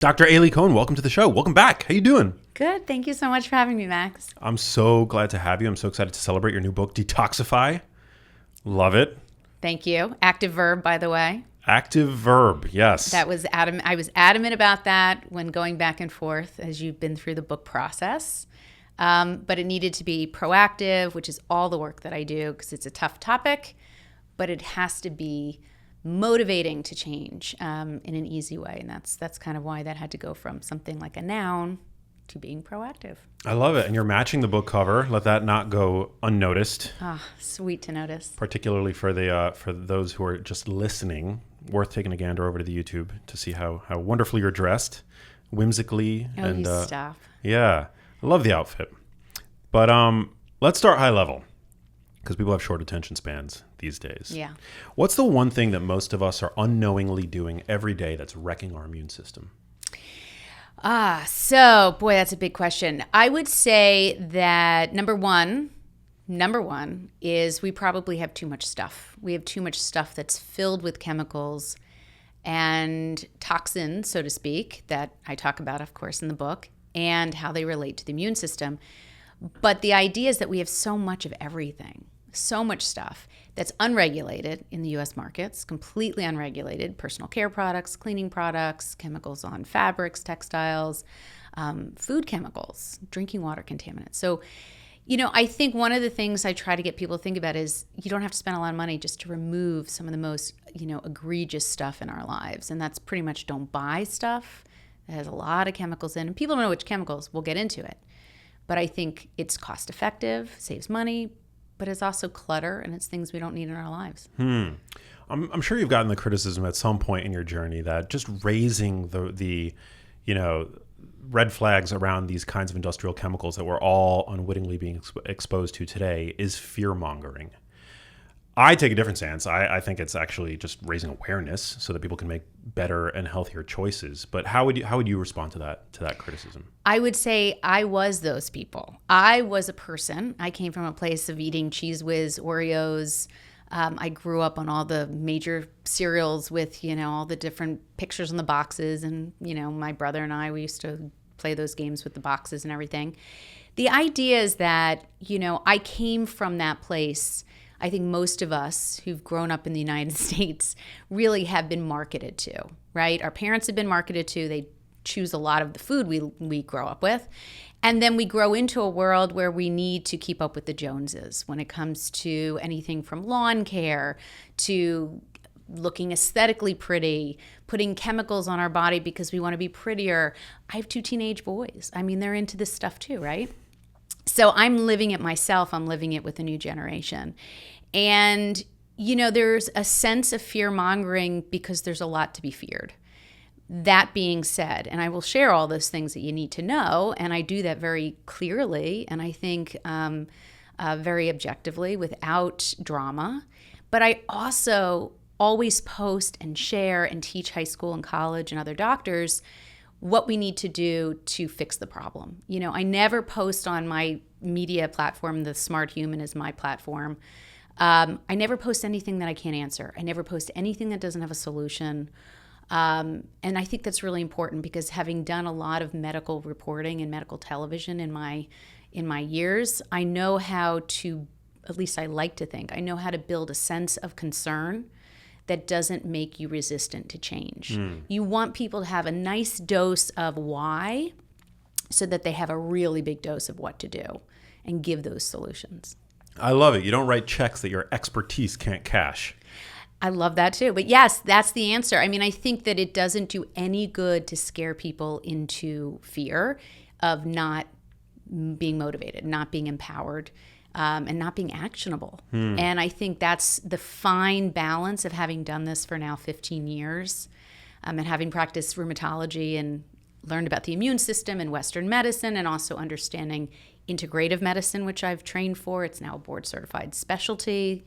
Dr. Aly Cohen, welcome to the show. Welcome back. How you doing? Good. Thank you so much for having me, Max. I'm so glad to have you. I'm so excited to celebrate your new book, Detoxify. Love it. Thank you. Active verb, by the way. Active verb, yes. I was adamant about that when going back and forth as you've been through the book process. But it needed to be proactive, which is all the work that I do because it's a tough topic, but it has to be motivating to change in an easy way. And that's kind of why that had to go from something like a noun to being proactive. I love it. And you're matching the book cover. Let that not go unnoticed. Ah, sweet to notice. Particularly for those who are just listening, worth taking a gander over to the YouTube to see how wonderfully you're dressed, whimsically. You stop. Yeah, I love the outfit. But let's start high level because people have short attention spans these days. Yeah. What's the one thing that most of us are unknowingly doing every day that's wrecking our immune system? So boy, that's a big question. I would say that number one is we probably have too much stuff. We have too much stuff that's filled with chemicals and toxins, so to speak, that I talk about, of course, in the book, and how they relate to the immune system. But the idea is that we have so much of everything, so much stuff that's unregulated in the U.S. markets, completely unregulated, personal care products, cleaning products, chemicals on fabrics, textiles, food chemicals, drinking water contaminants. So, I think one of the things I try to get people to think about is you don't have to spend a lot of money just to remove some of the most, egregious stuff in our lives. And that's pretty much don't buy stuff that has a lot of chemicals in. And people don't know which chemicals. We'll get into it. But I think it's cost effective, saves money, but it's also clutter and it's things we don't need in our lives. I'm sure you've gotten the criticism at some point in your journey that just raising the red flags around these kinds of industrial chemicals that we're all unwittingly being exposed to today is fear-mongering. I take a different stance. I think it's actually just raising awareness so that people can make better and healthier choices. But how would you respond to that criticism? I would say I was those people. I was a person. I came from a place of eating Cheese Whiz, Oreos. I grew up on all the major cereals with, all the different pictures on the boxes. And, my brother and I, we used to play those games with the boxes and everything. The idea is that, I came from that place. I think most of us who've grown up in the United States really have been marketed to, right? Our parents have been marketed to. They choose a lot of the food we grow up with. And then we grow into a world where we need to keep up with the Joneses when it comes to anything from lawn care to looking aesthetically pretty, putting chemicals on our body because we want to be prettier. I have 2 teenage boys. I mean, they're into this stuff too, right? So I'm living it myself. I'm living it with a new generation. And, there's a sense of fear-mongering because there's a lot to be feared. That being said, and I will share all those things that you need to know, and I do that very clearly, and I think very objectively without drama. But I also always post and share and teach high school and college and other doctors what we need to do to fix the problem. I never post on my media platform. The Smart Human is my platform. I never post anything that I can't answer. I never post anything that doesn't have a solution. And I think that's really important because having done a lot of medical reporting and medical television in my years, I know how to, at least I like to think, I know how to build a sense of concern that doesn't make you resistant to change. You want people to have a nice dose of why so that they have a really big dose of what to do and give those solutions. I love it. You don't write checks that your expertise can't cash. I love that too. But yes, that's the answer. I mean, I think that it doesn't do any good to scare people into fear of not being motivated, not being empowered. And not being actionable. And I think that's the fine balance of having done this for now 15 years and having practiced rheumatology and learned about the immune system and Western medicine and also understanding integrative medicine, which I've trained for. It's now a board certified specialty.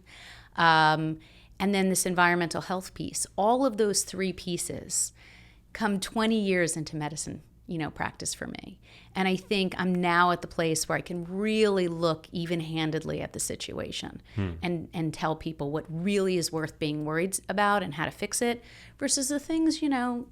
And then this environmental health piece. All of those 3 pieces come 20 years into medicine practice for me. And I think I'm now at the place where I can really look even-handedly at the situation and tell people what really is worth being worried about and how to fix it versus the things,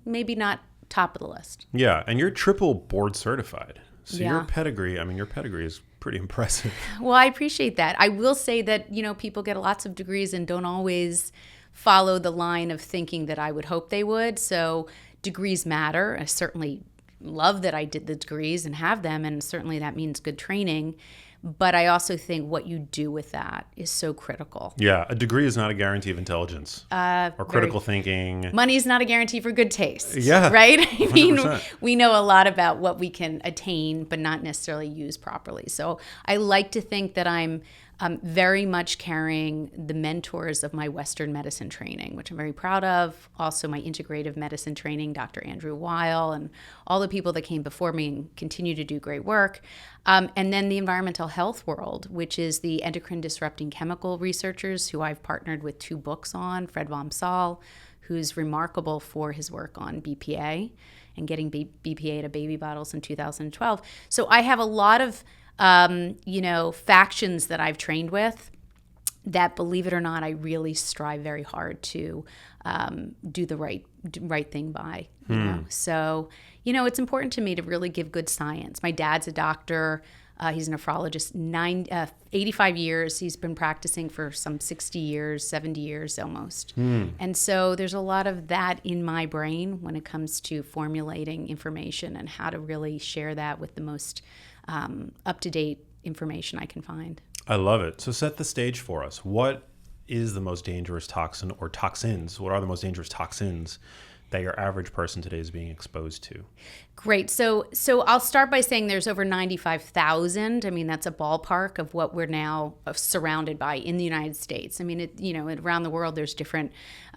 maybe not top of the list. Yeah, and you're triple board certified. So Yeah. your pedigree is pretty impressive. Well, I appreciate that. I will say that, people get lots of degrees and don't always follow the line of thinking that I would hope they would. So degrees matter. I certainly love that I did the degrees and have them, and certainly that means good training. But I also think what you do with that is so critical. Yeah, a degree is not a guarantee of intelligence or critical thinking. Money is not a guarantee for good taste. Yeah, right? I mean, 100%. we know a lot about what we can attain, but not necessarily use properly. So I like to think that I'm very much carrying the mentors of my Western medicine training, which I'm very proud of. Also, my integrative medicine training, Dr. Andrew Weil, and all the people that came before me and continue to do great work. And then the environmental health world, which is the endocrine disrupting chemical researchers who I've partnered with 2 books on, Fred Vom Saal, who's remarkable for his work on BPA and getting BPA to baby bottles in 2012. So I have a lot of factions that I've trained with that, believe it or not, I really strive very hard to do the right thing by. You know? So, it's important to me to really give good science. My dad's a doctor. He's a nephrologist, 85 years. He's been practicing for some 60 years, 70 years almost. And so there's a lot of that in my brain when it comes to formulating information and how to really share that with the most up-to-date information I can find. I love it. So set the stage for us. What is the most dangerous toxin or toxins? What are the most dangerous toxins that your average person today is being exposed to? Great. So I'll start by saying there's over 95,000. I mean, that's a ballpark of what we're now surrounded by in the United States. I mean, around the world, there's different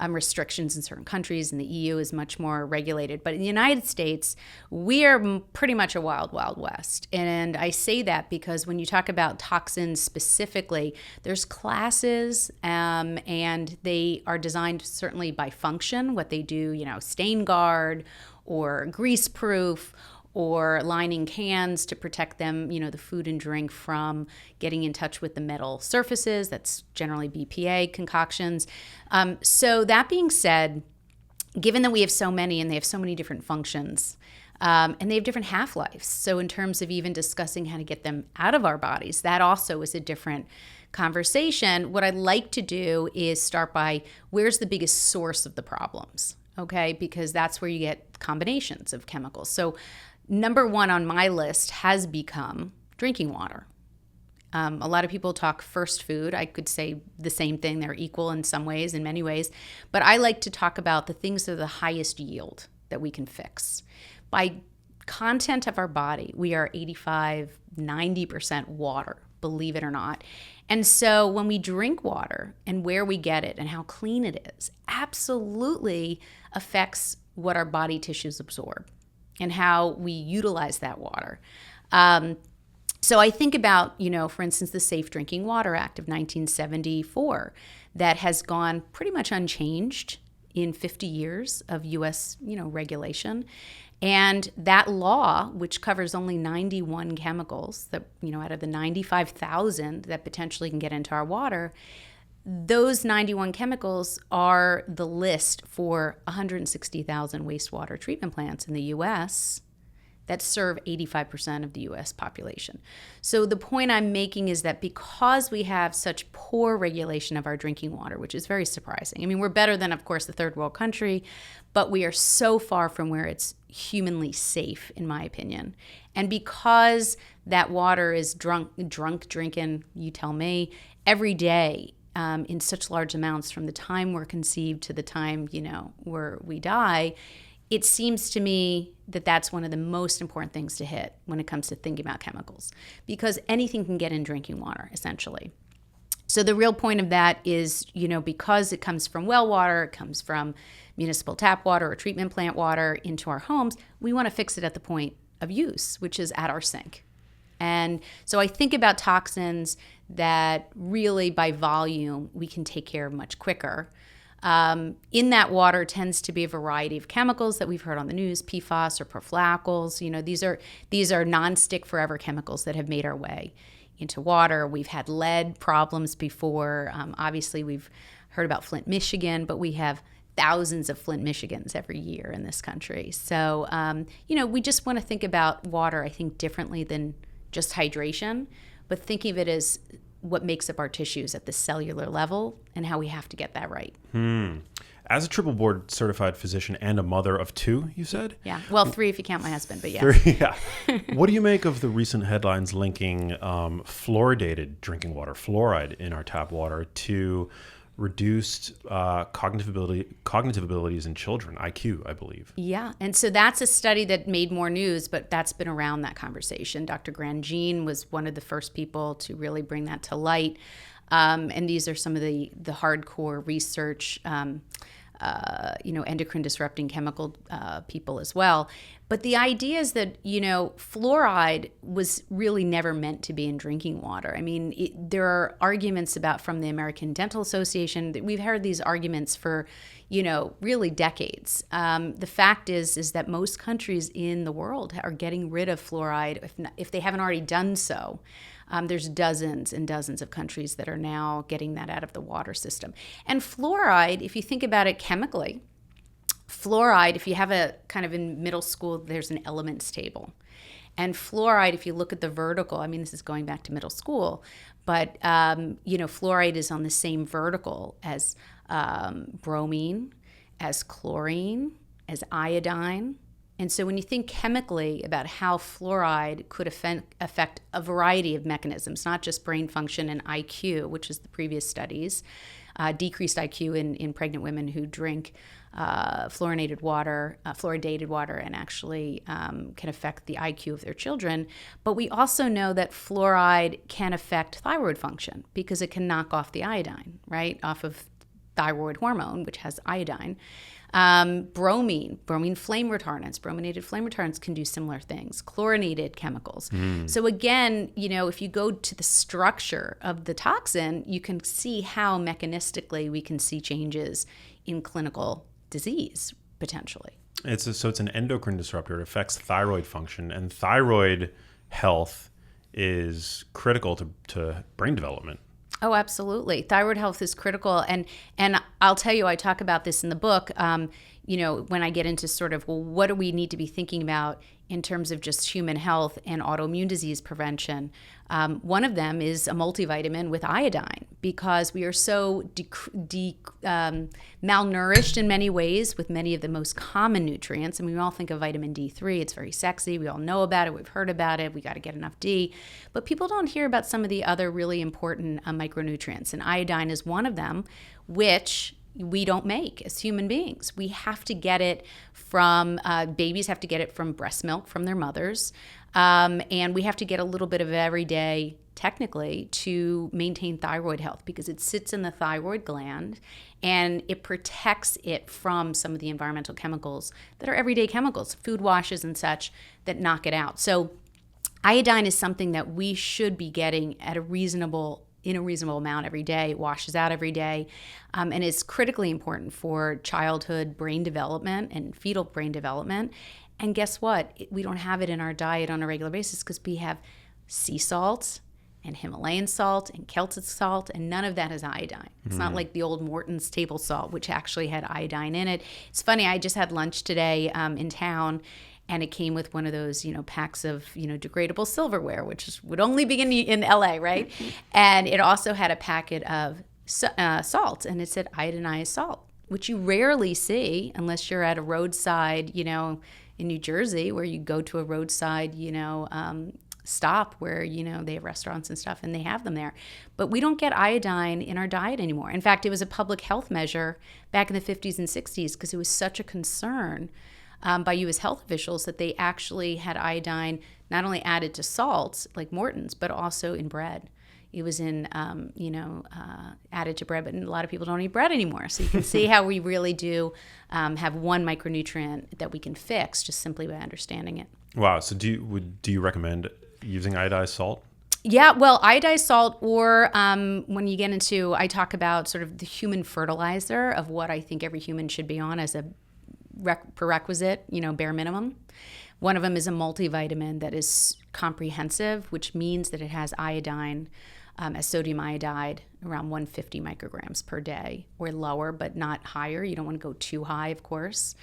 restrictions in certain countries, and the EU is much more regulated. But in the United States, we are pretty much a wild, wild west. And I say that because when you talk about toxins specifically, there's classes, and they are designed certainly by function, what they do, stain guard, or grease proof, or lining cans to protect them, the food and drink from getting in touch with the metal surfaces. That's generally BPA concoctions. So that being said, given that we have so many and they have so many different functions, and they have different half-lives. So in terms of even discussing how to get them out of our bodies, that also is a different conversation. What I like to do is start by where's the biggest source of the problems? Okay, because that's where you get combinations of chemicals. So number 1 on my list has become drinking water. A lot of people talk first food. I could say the same thing. They're equal in some ways, in many ways. But I like to talk about the things that are the highest yield that we can fix. By content of our body, we are 85, 90% water, believe it or not. And so when we drink water and where we get it and how clean it is, absolutely affects what our body tissues absorb and how we utilize that water. So I think about, for instance, the Safe Drinking Water Act of 1974 that has gone pretty much unchanged in 50 years of U.S., regulation. And that law, which covers only 91 chemicals that, out of the 95,000 that potentially can get into our water, those 91 chemicals are the list for 160,000 wastewater treatment plants in the U.S. that serve 85% of the U.S. population. So the point I'm making is that because we have such poor regulation of our drinking water, which is very surprising. I mean, we're better than, of course, the third world country, but we are so far from where it's humanly safe, in my opinion. And because that water is drunk drinking, you tell me, every day in such large amounts from the time we're conceived to the time, where we die, it seems to me that that's one of the most important things to hit when it comes to thinking about chemicals, because anything can get in drinking water, essentially. So the real point of that is, because it comes from well water, it comes from municipal tap water or treatment plant water into our homes, we want to fix it at the point of use, which is at our sink. And so I think about toxins that really by volume we can take care of much quicker. In that water tends to be a variety of chemicals that we've heard on the news, PFAS or perfluoroalkyls. These are non-stick forever chemicals that have made our way into water. We've had lead problems before. Obviously, we've heard about Flint, Michigan, but we have thousands of Flint, Michigans every year in this country. So, we just want to think about water, I think, differently than just hydration, but thinking of it as what makes up our tissues at the cellular level and how we have to get that right. As a triple board certified physician and a mother of 2, you said? Yeah. Well, 3 if you count my husband, but yeah. 3, yeah. What do you make of the recent headlines linking fluoridated drinking water, fluoride in our tap water, to reduced cognitive abilities in children, IQ, I believe? Yeah. And so that's a study that made more news, but that's been around that conversation. Dr. Grandjean was one of the first people to really bring that to light. And these are some of the hardcore research, endocrine disrupting chemical people as well. But the idea is that, fluoride was really never meant to be in drinking water. I mean, there are arguments from the American Dental Association. We've heard these arguments for, really decades. The fact is that most countries in the world are getting rid of fluoride, if they haven't already done so. There's dozens and dozens of countries that are now getting that out of the water system. And fluoride, if you think about it chemically, fluoride, if you have a kind of in middle school, there's an elements table. And fluoride, if you look at the vertical, I mean, this is going back to middle school, but, fluoride is on the same vertical as bromine, as chlorine, as iodine. And so when you think chemically about how fluoride could affect a variety of mechanisms, not just brain function and IQ, which is the previous studies, decreased IQ in pregnant women who drink fluoridated water, and actually can affect the IQ of their children. But we also know that fluoride can affect thyroid function because it can knock off the iodine, right, off of thyroid hormone, which has iodine. Bromine flame retardants, brominated flame retardants can do similar things, chlorinated chemicals. So again, if you go to the structure of the toxin, you can see how mechanistically we can see changes in clinical disease, potentially. So it's an endocrine disruptor. It affects thyroid function, and thyroid health is critical to brain development. Oh, absolutely. Thyroid health is critical. And I'll tell you, I talk about this in the book, when I get into sort of, what do we need to be thinking about in terms of just human health and autoimmune disease prevention? One of them is a multivitamin with iodine, because we are so malnourished in many ways with many of the most common nutrients. And we all think of vitamin D3. It's very sexy. We all know about it. We've heard about it. We got to get enough D. But people don't hear about some of the other really important micronutrients. And iodine is one of them, which we don't make as human beings. We have to get it from, babies have to get it from breast milk from their mothers. And we have to get a little bit of it every day, technically, to maintain thyroid health, because it sits in the thyroid gland and it protects it from some of the environmental chemicals that are everyday chemicals, food washes and such, that knock it out. So iodine is something that we should be getting at in a reasonable amount every day. It washes out every day, and is critically important for childhood brain development and fetal brain development. And guess what? We don't have it in our diet on a regular basis because we have sea salt and Himalayan salt and Celtic salt, and none of that has iodine. It's not like the old Morton's table salt, which actually had iodine in it. It's funny, I just had lunch today in town, and it came with one of those, packs of, degradable silverware, which would only be in LA, right? And it also had a packet of salt, and it said iodinized salt, which you rarely see unless you're at a roadside, in New Jersey, where you go to a roadside, stop where, they have restaurants and stuff, and they have them there. But we don't get iodine in our diet anymore. In fact, it was a public health measure back in the 50s and 60s because it was such a concern by U.S. health officials that they actually had iodine not only added to salts like Morton's, but also in bread. It was in, added to bread, but a lot of people don't eat bread anymore. So you can see how we really do have one micronutrient that we can fix just simply by understanding it. Wow. So do you recommend using iodized salt? Yeah, well, iodized salt, or when you get into, I talk about sort of the human fertilizer of what I think every human should be on as a prerequisite, bare minimum. One of them is a multivitamin that is comprehensive, which means that it has iodine, as sodium iodide, around 150 micrograms per day or lower, but not higher. You don't want to go too high, of course.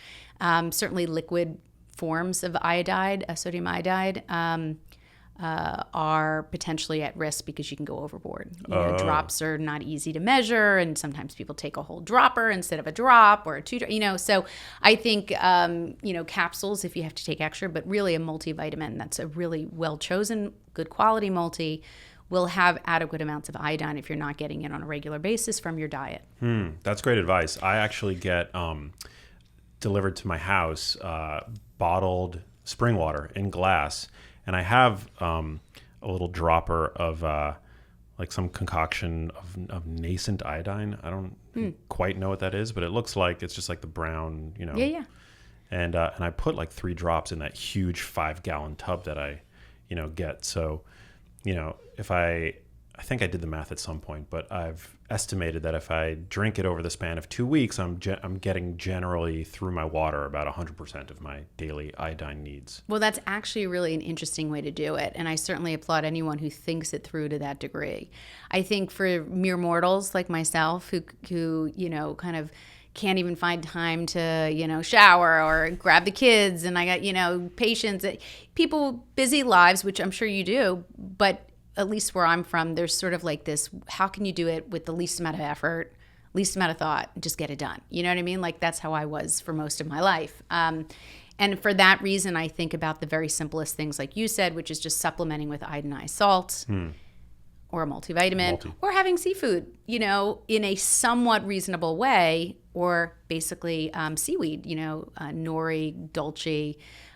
Certainly liquid forms of iodide, sodium iodide, are potentially at risk because you can go overboard. Drops are not easy to measure, and sometimes people take a whole dropper instead of a drop or a two, so I think, capsules if you have to take extra, but really a multivitamin that's a really well-chosen, good quality multi will have adequate amounts of iodine if you're not getting it on a regular basis from your diet. That's great advice. I actually get delivered to my house bottled spring water in glass. And I have a little dropper of like some concoction of nascent iodine. I don't quite know what that is, but it looks like it's just like the brown, Yeah. And I put like 3 drops in that huge 5-gallon tub that I, get. So, if I think I did the math at some point, but I've estimated that if I drink it over the span of 2 weeks, I'm getting generally through my water about 100% of my daily iodine needs. Well, that's actually really an interesting way to do it, and I certainly applaud anyone who thinks it through to that degree. I think for mere mortals like myself who kind of can't even find time to, shower or grab the kids, and I got, patients, people, busy lives, which I'm sure you do, but at least where I'm from, there's sort of like this, how can you do it with the least amount of effort, least amount of thought, and just get it done? You know what I mean? Like that's how I was for most of my life. And for that reason, I think about the very simplest things like you said, which is just supplementing with iodinized salt or a multivitamin or having seafood, in a somewhat reasonable way, or basically seaweed, nori, dulce. You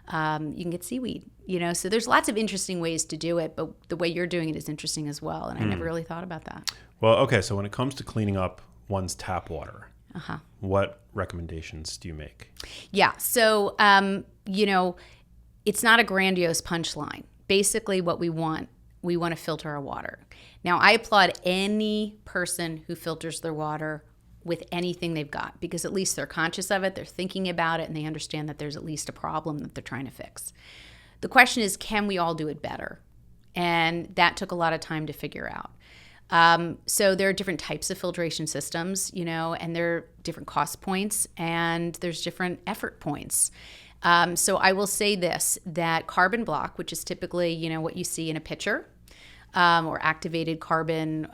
can get seaweed, so there's lots of interesting ways to do it, but the way you're doing it is interesting as well. And I never really thought about that. Well, okay. So when it comes to cleaning up one's tap water, what recommendations do you make? Yeah. So, it's not a grandiose punchline. Basically what we want to filter our water. Now, I applaud any person who filters their water with anything they've got, because at least they're conscious of it, they're thinking about it, and they understand that there's at least a problem that they're trying to fix. The question is, can we all do it better? And that took a lot of time to figure out. So there are different types of filtration systems, and there are different cost points, and there's different effort points. So I will say this, that carbon block, which is typically, what you see in a pitcher, or activated carbon,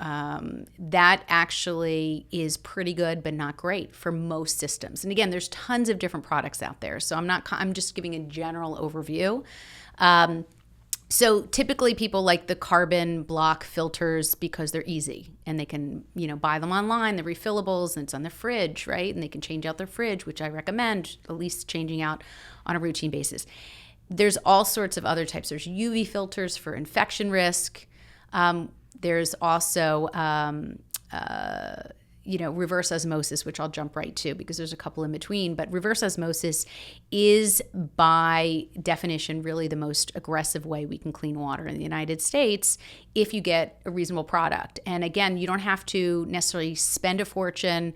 that actually is pretty good, but not great for most systems. And again, there's tons of different products out there. So I'm just giving a general overview. So typically people like the carbon block filters because they're easy and they can, buy them online, the refillables, and it's on the fridge, right? And they can change out their fridge, which I recommend at least changing out on a routine basis. There's all sorts of other types. There's UV filters for infection risk. There's also, reverse osmosis, which I'll jump right to because there's a couple in between. But reverse osmosis is by definition really the most aggressive way we can clean water in the United States if you get a reasonable product. And again, you don't have to necessarily spend a fortune,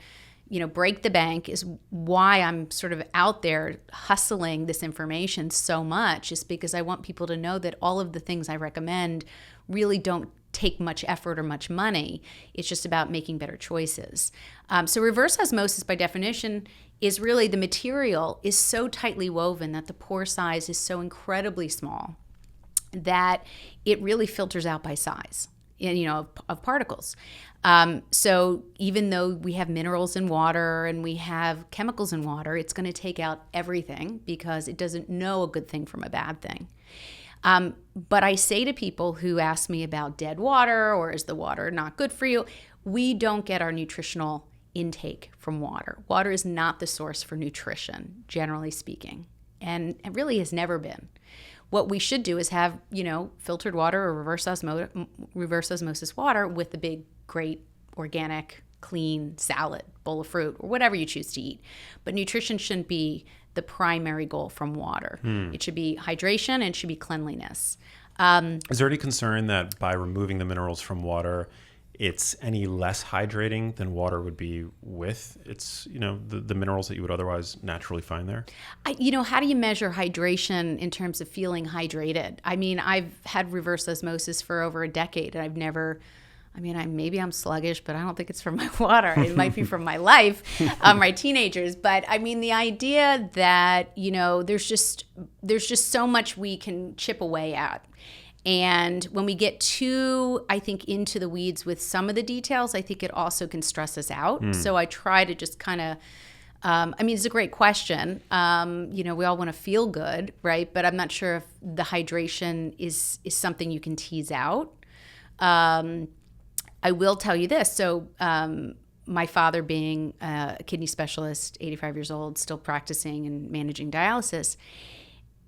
break the bank, is why I'm sort of out there hustling this information so much, is because I want people to know that all of the things I recommend really don't take much effort or much money. It's just about making better choices. So reverse osmosis by definition is really the material is so tightly woven that the pore size is so incredibly small that it really filters out by size, of particles. So even though we have minerals in water and we have chemicals in water, it's going to take out everything because it doesn't know a good thing from a bad thing. But I say to people who ask me about dead water or is the water not good for you, we don't get our nutritional intake from water. Water is not the source for nutrition, generally speaking, and it really has never been. What we should do is have, filtered water or reverse osmosis water with the big, great, organic, clean salad, bowl of fruit, or whatever you choose to eat. But nutrition shouldn't be the primary goal from water. It should be hydration and it should be cleanliness. Is there any concern that by removing the minerals from water, it's any less hydrating than water would be with its, the minerals that you would otherwise naturally find there? How do you measure hydration in terms of feeling hydrated? I mean, I've had reverse osmosis for over a decade and I've never I mean, maybe I'm sluggish, but I don't think it's from my water. It might be from my life, my teenagers. But I mean, the idea that, there's just so much we can chip away at. And when we get too, I think, into the weeds with some of the details, I think it also can stress us out. So I try to just kind of, it's a great question. We all want to feel good, right? But I'm not sure if the hydration is something you can tease out. I will tell you this. So my father being a kidney specialist, 85 years old, still practicing and managing dialysis,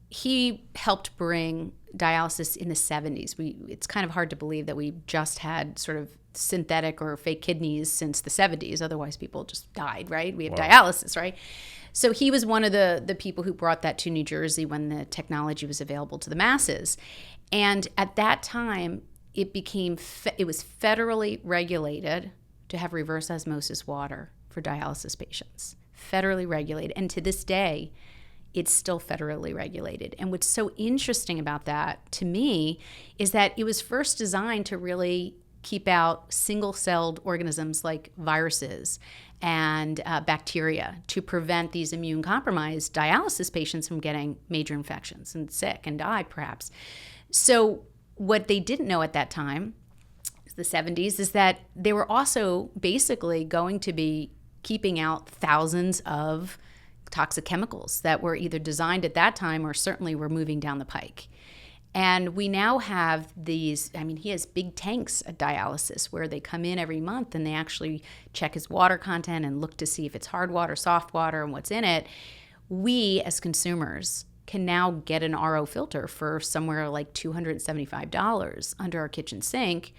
he helped bring dialysis in the 70s. It's kind of hard to believe that we just had sort of synthetic or fake kidneys since the 70s. Otherwise, people just died, right? We have dialysis, right? So he was one of the people who brought that to New Jersey when the technology was available to the masses. And at that time, it was federally regulated to have reverse osmosis water for dialysis patients. Federally regulated. And to this day, it's still federally regulated. And what's so interesting about that, to me, is that it was first designed to really keep out single-celled organisms like viruses and bacteria to prevent these immune-compromised dialysis patients from getting major infections and sick and die, perhaps. So what they didn't know at that time, the 70s, is that they were also basically going to be keeping out thousands of toxic chemicals that were either designed at that time or certainly were moving down the pike. And we now have these, he has big tanks at dialysis where they come in every month and they actually check his water content and look to see if it's hard water, soft water, and what's in it. We, as consumers, can now get an RO filter for somewhere like $275 under our kitchen sink,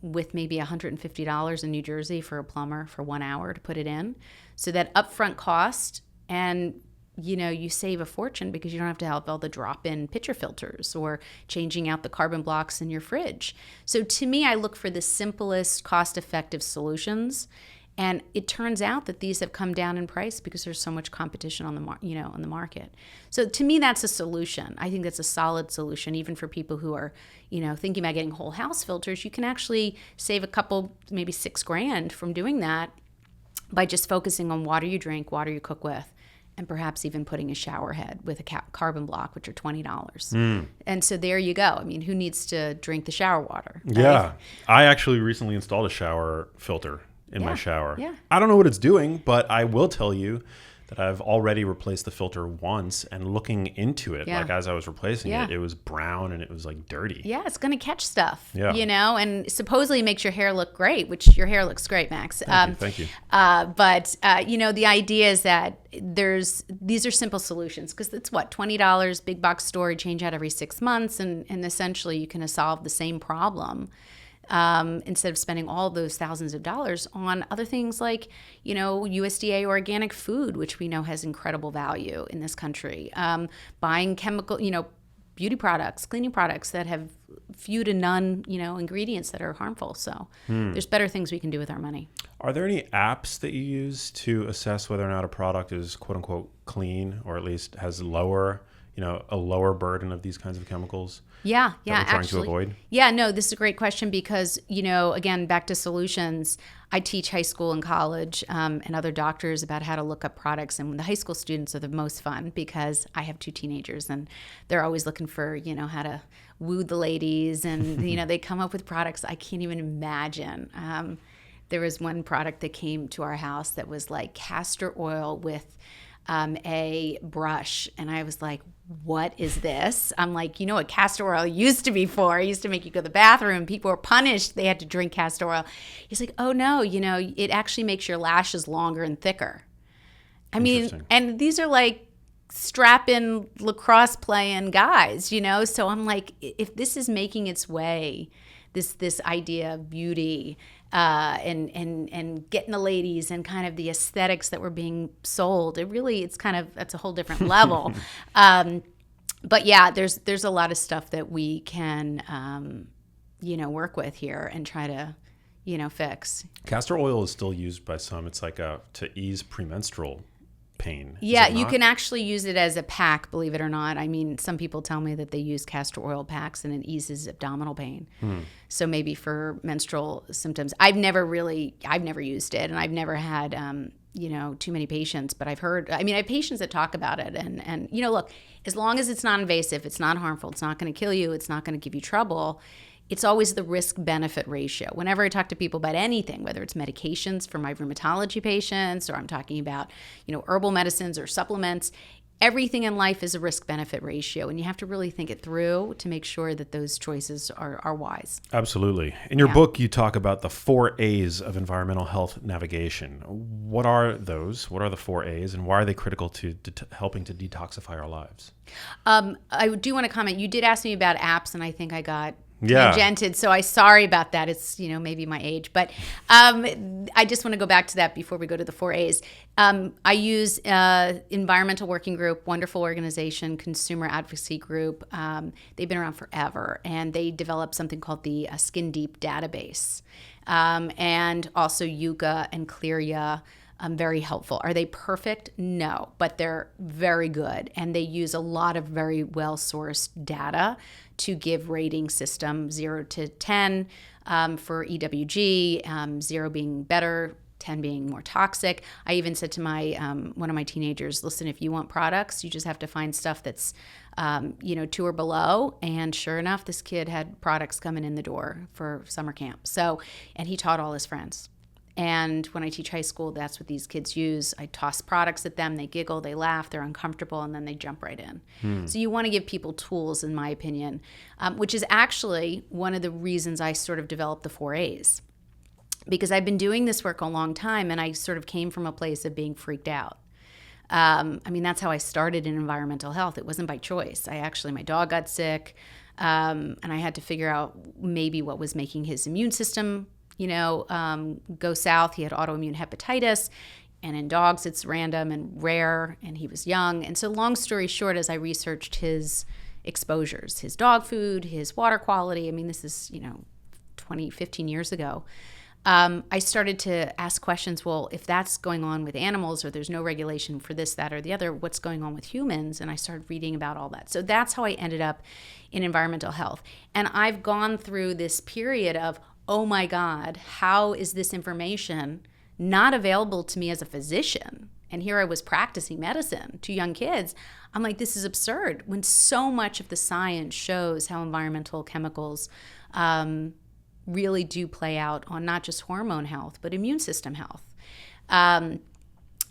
with maybe $150 in New Jersey for a plumber for 1 hour to put it in. So that upfront cost, and you save a fortune because you don't have to have all the drop-in pitcher filters or changing out the carbon blocks in your fridge. So to me, I look for the simplest, cost-effective solutions. And it turns out that these have come down in price because there's so much competition on the market. So to me, that's a solution. I think that's a solid solution, even for people who are, thinking about getting whole house filters. You can actually save a couple, maybe $6,000 from doing that by just focusing on water you drink, water you cook with, and perhaps even putting a shower head with a carbon block, which are $20. And so there you go. Who needs to drink the shower water? Right? Yeah. I actually recently installed a shower filter in my shower. Yeah. I don't know what it's doing, but I will tell you that I've already replaced the filter once, and looking into it, like as I was replacing it, it was brown and it was like dirty. Yeah, it's going to catch stuff, Yeah. and supposedly makes your hair look great, which your hair looks great, Max. Thank you. But the idea is that these are simple solutions because it's $20, big box store, you change out every 6 months, and essentially you can solve the same problem. Instead of spending all those thousands of dollars on other things like, USDA organic food, which we know has incredible value in this country, buying chemical, beauty products, cleaning products that have few to none, ingredients that are harmful. So there's better things we can do with our money. Are there any apps that you use to assess whether or not a product is quote unquote clean, or at least has a lower burden of these kinds of chemicals? Yeah, that we're trying to avoid? Yeah, no, this is a great question because, again, back to solutions. I teach high school and college and other doctors about how to look up products. And the high school students are the most fun because I have 2 teenagers and they're always looking for, how to woo the ladies. And, they come up with products I can't even imagine. There was one product that came to our house that was like castor oil with a brush, and I was like, what is this? I'm like, what castor oil used to be for? It used to make you go to the bathroom. People were punished. They had to drink castor oil. He's like, oh no, it actually makes your lashes longer and thicker. And these are like strap-in lacrosse playing guys, so I'm like, if this is making its way, this idea of beauty and getting the ladies and kind of the aesthetics that were being sold, that's a whole different level. But yeah, there's a lot of stuff that we can work with here and try to fix. Castor oil is still used by some. It's like to ease premenstrual pain. Yeah, is it you not? can actually use it as a pack, believe it or not. I mean, some people tell me that they use castor oil packs and it eases abdominal pain. So maybe for menstrual symptoms. I've never used it, and I've never had, too many patients, but I've heard, I have patients that talk about it, and look, as long as it's not invasive, it's not harmful, it's not going to kill you, it's not going to give you trouble. It's always the risk-benefit ratio. Whenever I talk to people about anything, whether it's medications for my rheumatology patients, or I'm talking about, herbal medicines or supplements, everything in life is a risk-benefit ratio, and you have to really think it through to make sure that those choices are wise. Absolutely. In your book, you talk about the 4 A's of environmental health navigation. What are those? What are the 4 A's, and why are they critical to helping to detoxify our lives? I do want to comment. You did ask me about apps, and I think I got tangented, so I'm sorry about that. It's maybe my age, but I just want to go back to that before we go to the 4 A's. I use Environmental Working Group, wonderful organization, consumer advocacy group. They've been around forever, and they developed something called the Skin Deep database, and also Yucca and Clearia. Very helpful. Are they perfect? No, but they're very good. And they use a lot of very well-sourced data to give rating system 0 to 10 for EWG, 0 being better, 10 being more toxic. I even said to my one of my teenagers, listen, if you want products, you just have to find stuff that's 2 or below. And sure enough, this kid had products coming in the door for summer camp. So, and he taught all his friends. And when I teach high school, that's what these kids use. I toss products at them. They giggle, they laugh, they're uncomfortable, and then they jump right in. So you want to give people tools, in my opinion, which is actually one of the reasons I sort of developed the 4 A's. Because I've been doing this work a long time, and I sort of came from a place of being freaked out. That's how I started in environmental health. It wasn't by choice. My dog got sick, and I had to figure out maybe what was making his immune system go south. He had autoimmune hepatitis, and in dogs it's random and rare, and he was young. And so long story short, as I researched his exposures, his dog food, his water quality, this is, 15 years ago, I started to ask questions, well, if that's going on with animals, or there's no regulation for this, that, or the other, what's going on with humans? And I started reading about all that. So that's how I ended up in environmental health. And I've gone through this period of, oh my God, how is this information not available to me as a physician? And here I was practicing medicine to young kids. I'm like, this is absurd, when so much of the science shows how environmental chemicals really do play out on not just hormone health, but immune system health.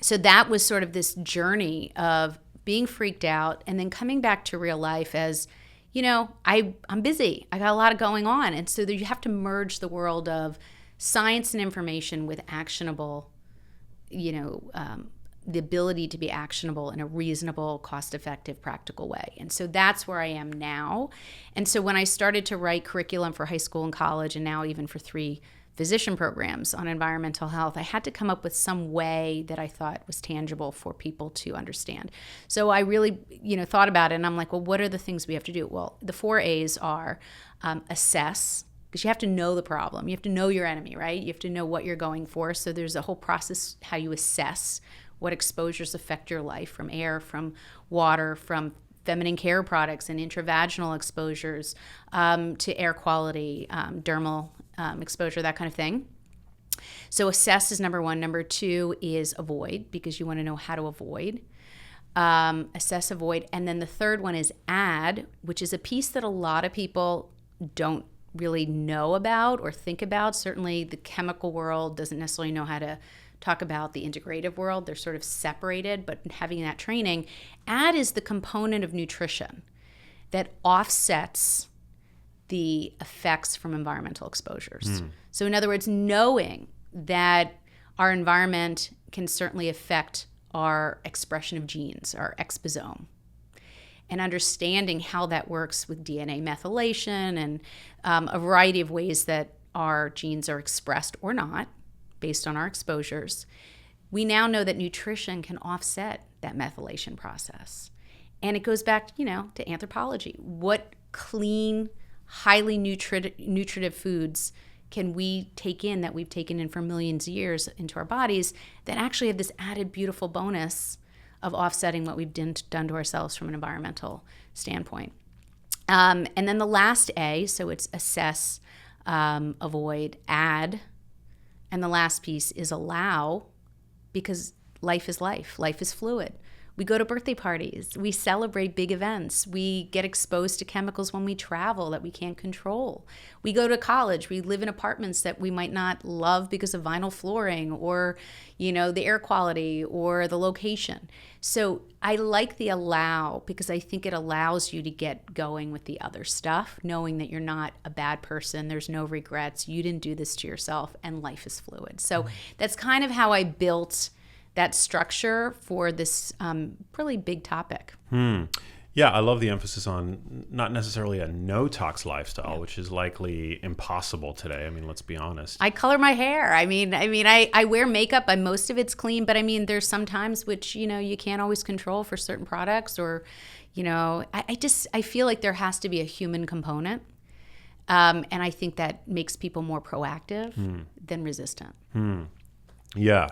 So that was sort of this journey of being freaked out and then coming back to real life as, I'm busy. I got a lot going on. And so you have to merge the world of science and information with actionable, the ability to be actionable in a reasonable, cost-effective, practical way. And so that's where I am now. And so when I started to write curriculum for high school and college, and now even for 3 physician programs on environmental health, I had to come up with some way that I thought was tangible for people to understand. So I really, thought about it, and I'm like, well, what are the things we have to do? Well, the 4 A's are assess, because you have to know the problem. You have to know your enemy, right? You have to know what you're going for. So there's a whole process how you assess what exposures affect your life, from air, from water, from feminine care products and intravaginal exposures, to air quality, dermal exposure, that kind of thing. So assess is number 1. Number 2 is avoid, because you want to know how to avoid. Assess, avoid. And then the third one is add, which is a piece that a lot of people don't really know about or think about. Certainly the chemical world doesn't necessarily know how to talk about the integrative world. They're sort of separated, but having that training, add is the component of nutrition that offsets the effects from environmental exposures. So in other words, knowing that our environment can certainly affect our expression of genes, our exposome, and understanding how that works with DNA methylation and a variety of ways that our genes are expressed or not based on our exposures. We now know that nutrition can offset that methylation process. And it goes back, to anthropology. What clean, highly nutritive foods can we take in that we've taken in for millions of years into our bodies that actually have this added beautiful bonus of offsetting what we've done to ourselves from an environmental standpoint. And then the last A, so it's assess, avoid, add. And the last piece is allow, because life is life. Life is fluid. We go to birthday parties. We celebrate big events. We get exposed to chemicals when we travel that we can't control. We go to college. We live in apartments that we might not love because of vinyl flooring or, the air quality or the location. So I like the allow because I think it allows you to get going with the other stuff, knowing that you're not a bad person. There's no regrets. You didn't do this to yourself, and life is fluid. So that's kind of how I built that structure for this really big topic. Yeah, I love the emphasis on not necessarily a no-tox lifestyle, which is likely impossible today. I mean, let's be honest. I color my hair. I wear makeup, and most of it's clean, but there's some times which, you can't always control for certain products or, I feel like there has to be a human component. And I think that makes people more proactive than resistant. Yeah.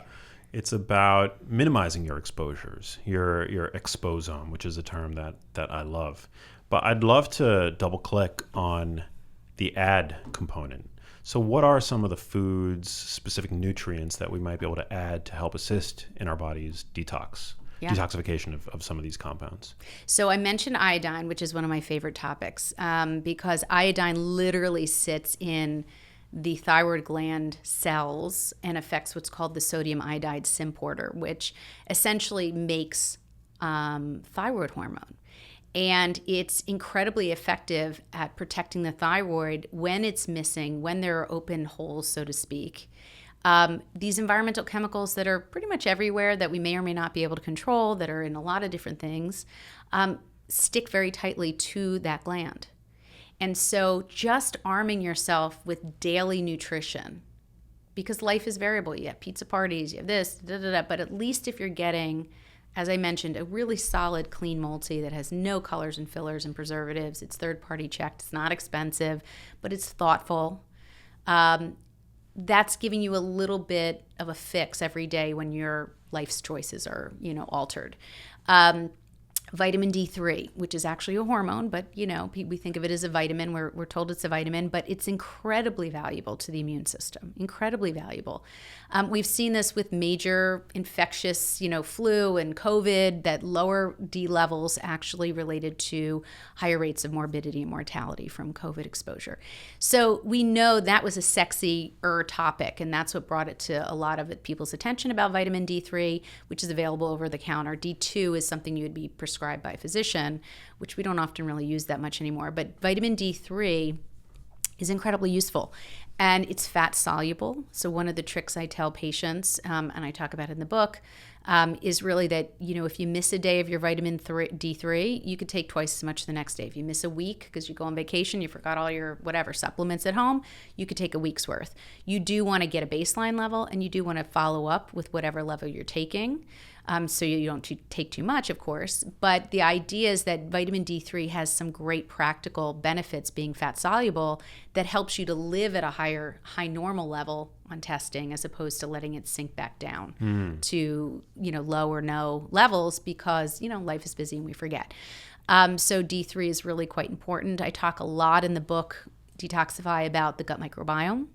It's about minimizing your exposures, your exposome, which is a term that I love. But I'd love to double click on the add component. So what are some of the foods, specific nutrients that we might be able to add to help assist in our body's detoxification of some of these compounds? So I mentioned iodine, which is one of my favorite topics, because iodine literally sits in the thyroid gland cells and affects what's called the sodium iodide symporter, which essentially makes thyroid hormone. And it's incredibly effective at protecting the thyroid when it's missing, when there are open holes, so to speak. These environmental chemicals that are pretty much everywhere that we may or may not be able to control, that are in a lot of different things, stick very tightly to that gland. And so just arming yourself with daily nutrition, because life is variable. You have pizza parties, you have this, but at least if you're getting, as I mentioned, a really solid, clean multi that has no colors and fillers and preservatives, it's third-party checked, it's not expensive, but it's thoughtful. That's giving you a little bit of a fix every day when your life's choices are, altered. Vitamin D3, which is actually a hormone, but we think of it as a vitamin. We're told it's a vitamin, but it's incredibly valuable to the immune system. Incredibly valuable. We've seen this with major infectious, flu and COVID, that lower D levels actually related to higher rates of morbidity and mortality from COVID exposure. So we know that was a sexy-er topic, and that's what brought it to a lot of people's attention about vitamin D3, which is available over the counter. D2 is something you would be prescribed by a physician, which we don't often really use that much anymore. But vitamin D3 is incredibly useful, and it's fat soluble. So one of the tricks I tell patients, and I talk about it in the book, is really that, if you miss a day of your vitamin D3, you could take twice as much the next day. If you miss a week because you go on vacation, you forgot all your whatever supplements at home, you could take a week's worth. You do want to get a baseline level, and you do want to follow up with whatever level you're taking. So you don't take too much, of course. But the idea is that vitamin D3 has some great practical benefits, being fat soluble, that helps you to live at a high normal level on testing, as opposed to letting it sink back down to low or no levels, because life is busy and we forget. So D3 is really quite important. I talk a lot in the book Detoxify about the gut microbiome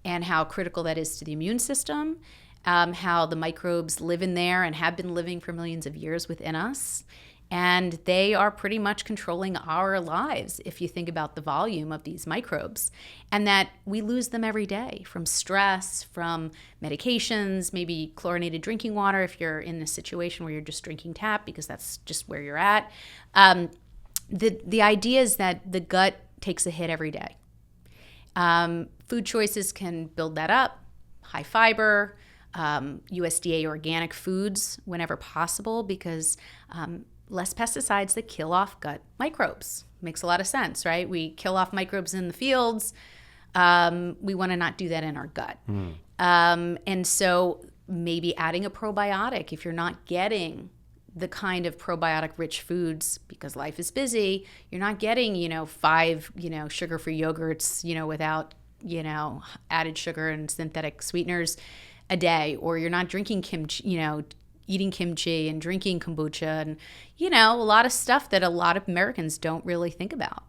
and how critical that is to the immune system. How the microbes live in there and have been living for millions of years within us. And they are pretty much controlling our lives if you think about the volume of these microbes. And that we lose them every day from stress, from medications, maybe chlorinated drinking water if you're in a situation where you're just drinking tap because that's just where you're at. The idea is that the gut takes a hit every day. Food choices can build that up. High fiber, USDA organic foods whenever possible, because less pesticides that kill off gut microbes. Makes a lot of sense, right? We kill off microbes in the fields. We want to not do that in our gut. And so maybe adding a probiotic if you're not getting the kind of probiotic-rich foods, because life is busy. You're not getting, 5, sugar-free yogurts, without, added sugar and synthetic sweeteners a day, or you're not drinking kimchi, eating kimchi and drinking kombucha and, a lot of stuff that a lot of Americans don't really think about.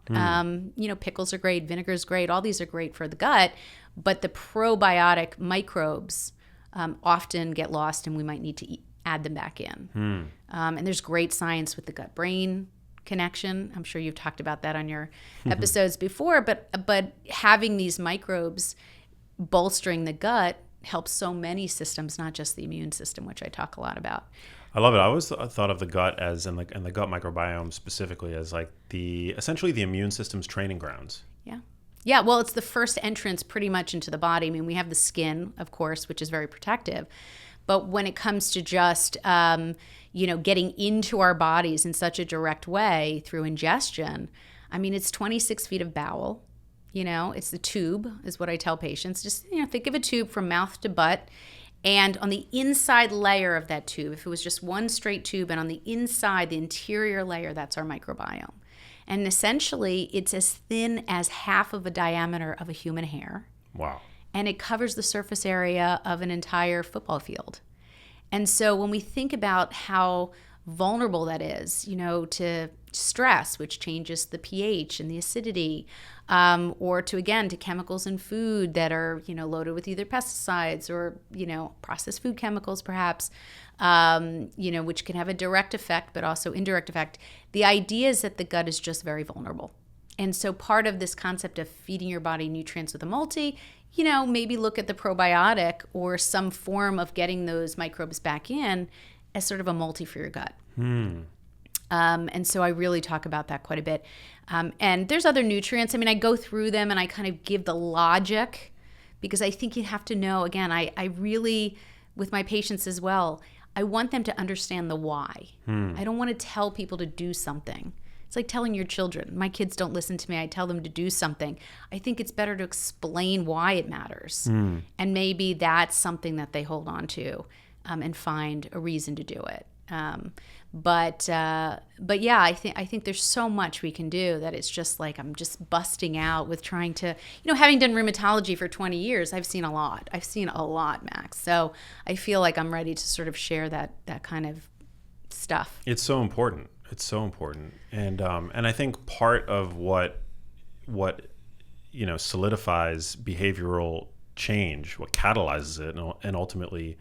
Pickles are great, vinegar is great, all these are great for the gut, but the probiotic microbes often get lost, and we might need to add them back in. And there's great science with the gut-brain connection. I'm sure you've talked about that on your episodes before, but having these microbes bolstering the gut helps so many systems, not just the immune system, which I talk a lot about. I love it. I always thought of the gut as, and the gut microbiome specifically, as like essentially the immune system's training grounds. Yeah. Yeah, well, it's the first entrance pretty much into the body. I mean, we have the skin, of course, which is very protective. But when it comes to just, getting into our bodies in such a direct way through ingestion, I mean, it's 26 feet of bowel. It's the tube is what I tell patients. Just, think of a tube from mouth to butt. And on the inside layer of that tube, if it was just one straight tube, and on the inside, the interior layer, that's our microbiome. And essentially, it's as thin as half of a diameter of a human hair. Wow. And it covers the surface area of an entire football field. And so when we think about how vulnerable that is, to stress, which changes the pH and the acidity, or to chemicals in food that are, loaded with either pesticides or, processed food chemicals perhaps, which can have a direct effect, but also indirect effect. The idea is that the gut is just very vulnerable. And so part of this concept of feeding your body nutrients with a multi, maybe look at the probiotic or some form of getting those microbes back in as sort of a multi for your gut. And so I really talk about that quite a bit. And there's other nutrients. I mean, I go through them and I kind of give the logic, because I think you have to know, again, I really, with my patients as well, I want them to understand the why. I don't want to tell people to do something. It's like telling your children. My kids don't listen to me. I tell them to do something. I think it's better to explain why it matters. And maybe that's something that they hold on to and find a reason to do it. But yeah, I think there's so much we can do that it's just like I'm just busting out with trying to, having done rheumatology for 20 years, I've seen a lot. I've seen a lot, Max. So I feel like I'm ready to sort of share that kind of stuff. It's so important. It's so important. And I think part of what solidifies behavioral change, what catalyzes it, and ultimately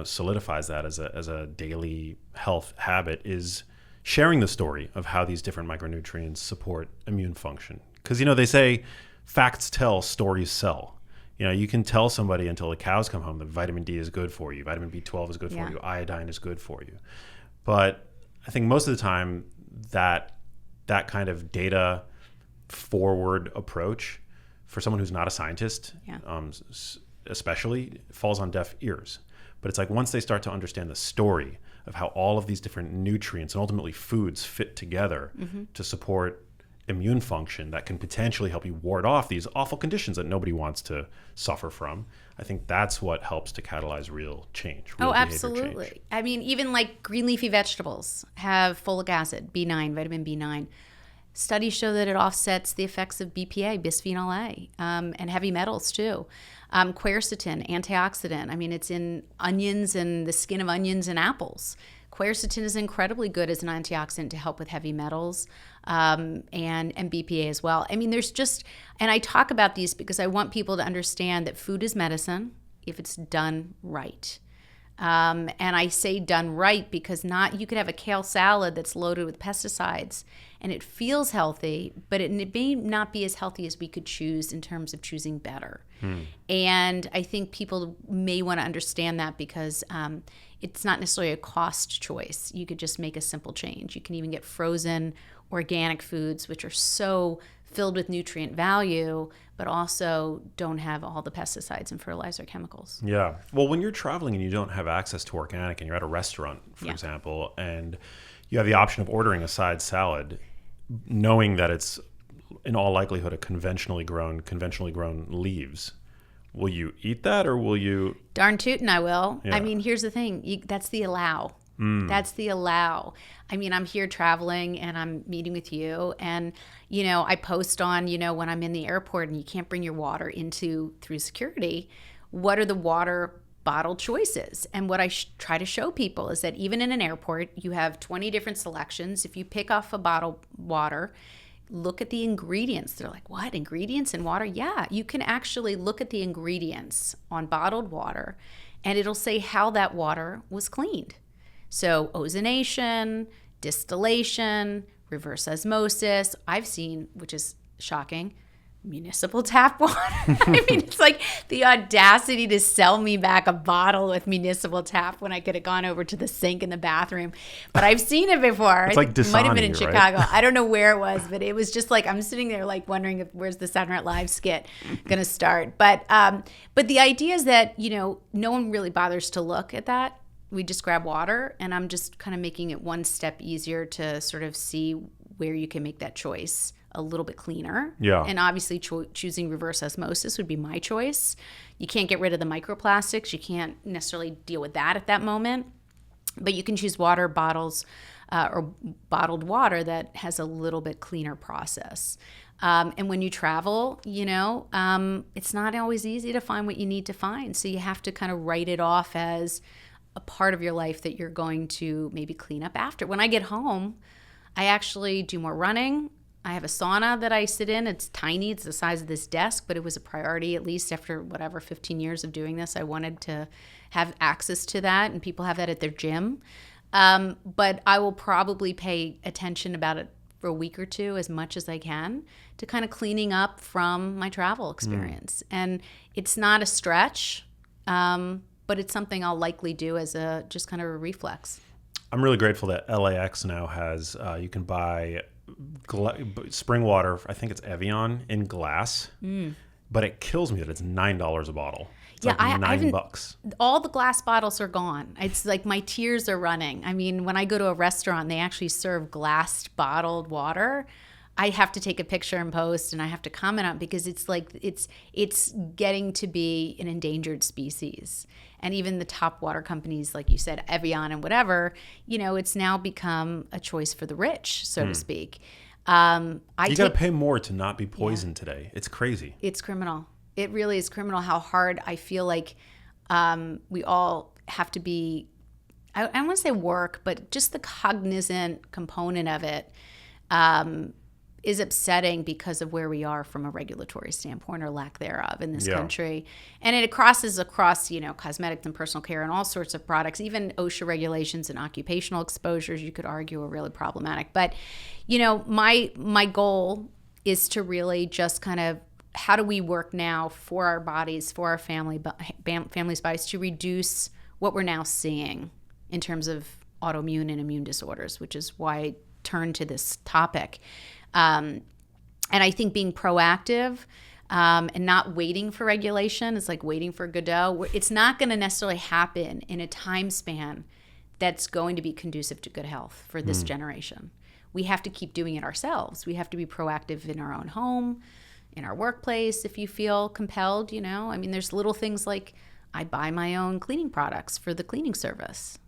solidifies that as a daily health habit, is sharing the story of how these different micronutrients support immune function. Because, they say facts tell, stories sell. You can tell somebody until the cows come home that vitamin D is good for you, vitamin B12 is good for you, iodine is good for you. But I think most of the time that kind of data forward approach for someone who's not a scientist, especially, falls on deaf ears. But it's like once they start to understand the story of how all of these different nutrients and ultimately foods fit together to support immune function that can potentially help you ward off these awful conditions that nobody wants to suffer from, I think that's what helps to catalyze real change. Real absolutely. change. I mean, even like green leafy vegetables have folic acid, B9, vitamin B9. Studies show that it offsets the effects of BPA, bisphenol A, and heavy metals too. Quercetin, antioxidant. I mean, it's in onions and the skin of onions and apples. Quercetin is incredibly good as an antioxidant to help with heavy metals and BPA as well. I mean, there's just, and I talk about these because I want people to understand that food is medicine if it's done right. And I say done right because you could have a kale salad that's loaded with pesticides and it feels healthy, but it may not be as healthy as we could choose in terms of choosing better. And I think people may want to understand that because it's not necessarily a cost choice. You could just make a simple change. You can even get frozen organic foods, which are so filled with nutrient value, but also don't have all the pesticides and fertilizer chemicals. Yeah. Well, when you're traveling and you don't have access to organic and you're at a restaurant, for example, and you have the option of ordering a side salad, knowing that it's in all likelihood a conventionally grown leaves, will you eat that or will you? Darn tootin' I will. Yeah. I mean, here's the thing. That's the allow. That's the allow. I mean, I'm here traveling and I'm meeting with you and, I post on, when I'm in the airport and you can't bring your water through security, what are the water bottle choices. And what I try to show people is that even in an airport, you have 20 different selections. If you pick off a bottled water, look at the ingredients. They're like, what? Ingredients in water? Yeah, you can actually look at the ingredients on bottled water, and it'll say how that water was cleaned. So ozonation, distillation, reverse osmosis. I've seen, which is shocking, municipal tap water. I mean, it's like the audacity to sell me back a bottle with municipal tap when I could have gone over to the sink in the bathroom. But I've seen it before. It's like Dasani, it might have been in Chicago. Right? I don't know where it was, but it was just like I'm sitting there like wondering if where's the Saturday Night Live skit going to start. But the idea is that, you know, no one really bothers to look at that. We just grab water, and I'm just kind of making it one step easier to sort of see where you can make that choice a little bit cleaner. Yeah. And obviously choosing reverse osmosis would be my choice. You can't get rid of the microplastics. You can't necessarily deal with that at that moment. But you can choose water bottles or bottled water that has a little bit cleaner process. And when you travel, you know, it's not always easy to find what you need to find. So you have to kind of write it off as a part of your life that you're going to maybe clean up after. When I get home, I actually do more running. I have a sauna that I sit in. It's tiny. It's the size of this desk, but it was a priority, at least after 15 years of doing this. I wanted to have access to that, and people have that at their gym. But I will probably pay attention about it for a week or two, as much as I can, to kind of cleaning up from my travel experience. And it's not a stretch, but it's something I'll likely do as just kind of a reflex. I'm really grateful that LAX now has, you can buy spring water, I think it's Evian, in glass, but it kills me that it's $9 a bottle. It's like $9. All the glass bottles are gone. It's like my tears are running. I mean, when I go to a restaurant, they actually serve glass bottled water. I have to take a picture and post, and I have to comment on it, because it's like it's getting to be an endangered species. And even the top water companies, like you said, Evian and whatever, you know, it's now become a choice for the rich, so to speak. You got to pay more to not be poisoned today. It's crazy. It's criminal. It really is criminal how hard I feel like we all have to be, I don't want to say work, but just the cognizant component of it is upsetting because of where we are from a regulatory standpoint, or lack thereof, in this country. And it crosses across, you know, cosmetics and personal care and all sorts of products. Even OSHA regulations and occupational exposures, you could argue, are really problematic. But, you know, my goal is to really just kind of, how do we work now for our bodies, for our family's bodies, to reduce what we're now seeing in terms of autoimmune and immune disorders, which is why I turned to this topic. And I think being proactive and not waiting for regulation is like waiting for Godot. It's not going to necessarily happen in a time span that's going to be conducive to good health for this generation. We have to keep doing it ourselves. We have to be proactive in our own home, in our workplace, if you feel compelled, you know. I mean, there's little things like I buy my own cleaning products for the cleaning service.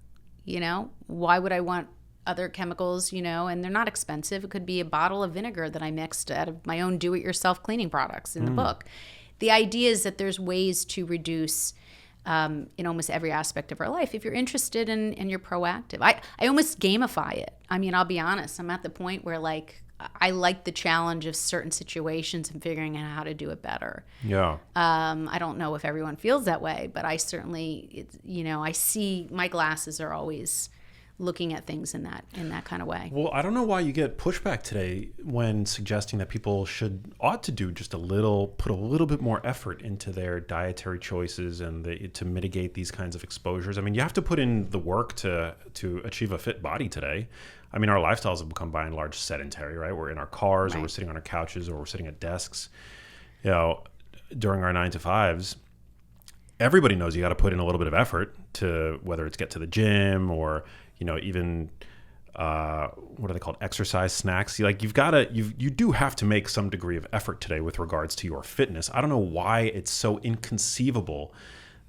You know, why would I want other chemicals, you know, and they're not expensive. It could be a bottle of vinegar that I mixed out of my own do-it-yourself cleaning products in the book. The idea is that there's ways to reduce in almost every aspect of our life if you're interested and you're proactive. I almost gamify it. I mean, I'll be honest. I'm at the point where, like, I like the challenge of certain situations and figuring out how to do it better. Yeah. I don't know if everyone feels that way, but I certainly, you know, I see my glasses are always looking at things in that kind of way. Well, I don't know why you get pushback today when suggesting that people ought to do just put a little bit more effort into their dietary choices and to mitigate these kinds of exposures. I mean, you have to put in the work to achieve a fit body today. I mean, our lifestyles have become by and large sedentary, right? We're in our cars, or we're sitting on our couches, or we're sitting at desks. You know, during our 9 to 5s, everybody knows you got to put in a little bit of effort to, whether it's get to the gym or, you know, even what are they called? Exercise snacks. You do have to make some degree of effort today with regards to your fitness. I don't know why it's so inconceivable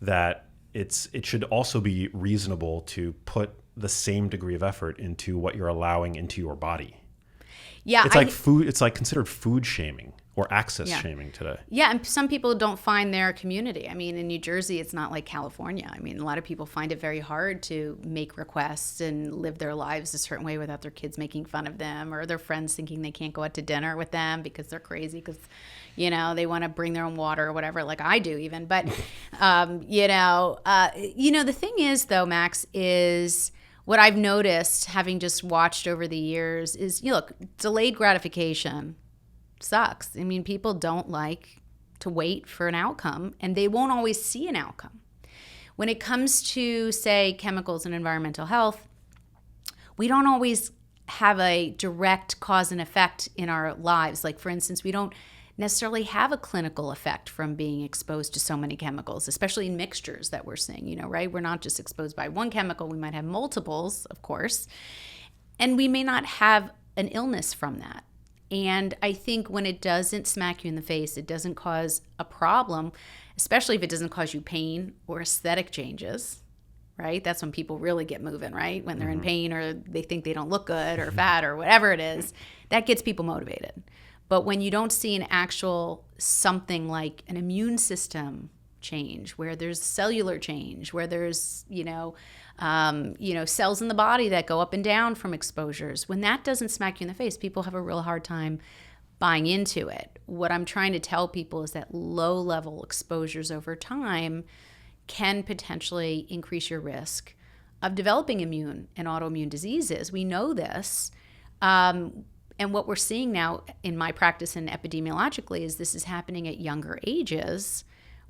that it should also be reasonable to put the same degree of effort into what you're allowing into your body. Yeah, it's like food. It's like considered food shaming or access Yeah. shaming today. Yeah, and some people don't find their community. I mean, in New Jersey, it's not like California. I mean, a lot of people find it very hard to make requests and live their lives a certain way without their kids making fun of them or their friends thinking they can't go out to dinner with them because they're crazy because, they want to bring their own water or whatever, like I do even. But, the thing is, though, Max, is what I've noticed, having just watched over the years, is, look, delayed gratification sucks. I mean, people don't like to wait for an outcome, and they won't always see an outcome. When it comes to, say, chemicals and environmental health, we don't always have a direct cause and effect in our lives. Like, for instance, we don't necessarily have a clinical effect from being exposed to so many chemicals, especially in mixtures that we're seeing, right? We're not just exposed by one chemical. We might have multiples, of course, and we may not have an illness from that. And I think when it doesn't smack you in the face, it doesn't cause a problem, especially if it doesn't cause you pain or aesthetic changes, right? That's when people really get moving, right? When they're in pain or they think they don't look good or fat or whatever it is, that gets people motivated. But when you don't see an actual something like an immune system change, where there's cellular change, where there's, cells in the body that go up and down from exposures. When that doesn't smack you in the face, people have a real hard time buying into it. What I'm trying to tell people is that low-level exposures over time can potentially increase your risk of developing immune and autoimmune diseases. We know this. And what we're seeing now in my practice and epidemiologically is this is happening at younger ages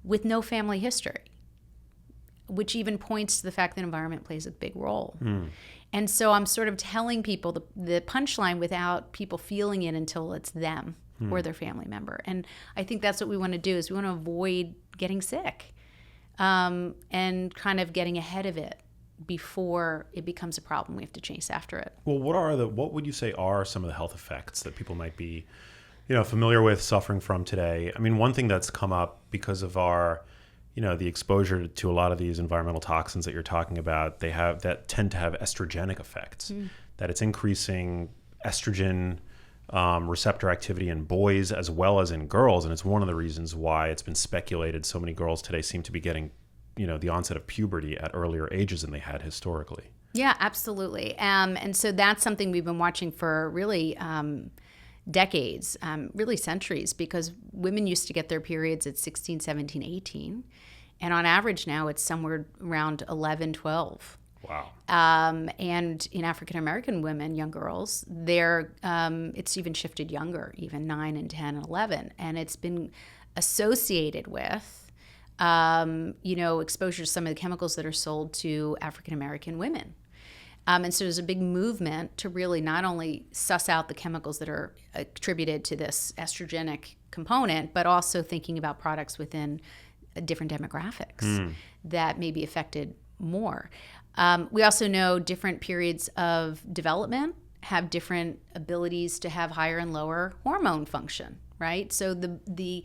with no family history, which even points to the fact that environment plays a big role. And so I'm sort of telling people the punchline without people feeling it until it's them or their family member. And I think that's what we want to do, is we want to avoid getting sick and kind of getting ahead of it before it becomes a problem. We have to chase after it. Well, what would you say are some of the health effects that people might be familiar with, suffering from today? I mean, one thing that's come up because of our, the exposure to a lot of these environmental toxins that you're talking about, that tend to have estrogenic effects, that it's increasing estrogen receptor activity in boys as well as in girls. And it's one of the reasons why it's been speculated so many girls today seem to be getting, the onset of puberty at earlier ages than they had historically. Yeah, absolutely. And so that's something we've been watching for really decades, really centuries, because women used to get their periods at 16, 17, 18. And on average now it's somewhere around 11, 12. Wow. And in African-American women, young girls, it's even shifted younger, even 9 and 10 and 11. And it's been associated with exposure to some of the chemicals that are sold to African-American women. And so there's a big movement to really not only suss out the chemicals that are attributed to this estrogenic component, but also thinking about products within different demographics that may be affected more. We also know different periods of development have different abilities to have higher and lower hormone function, right? So the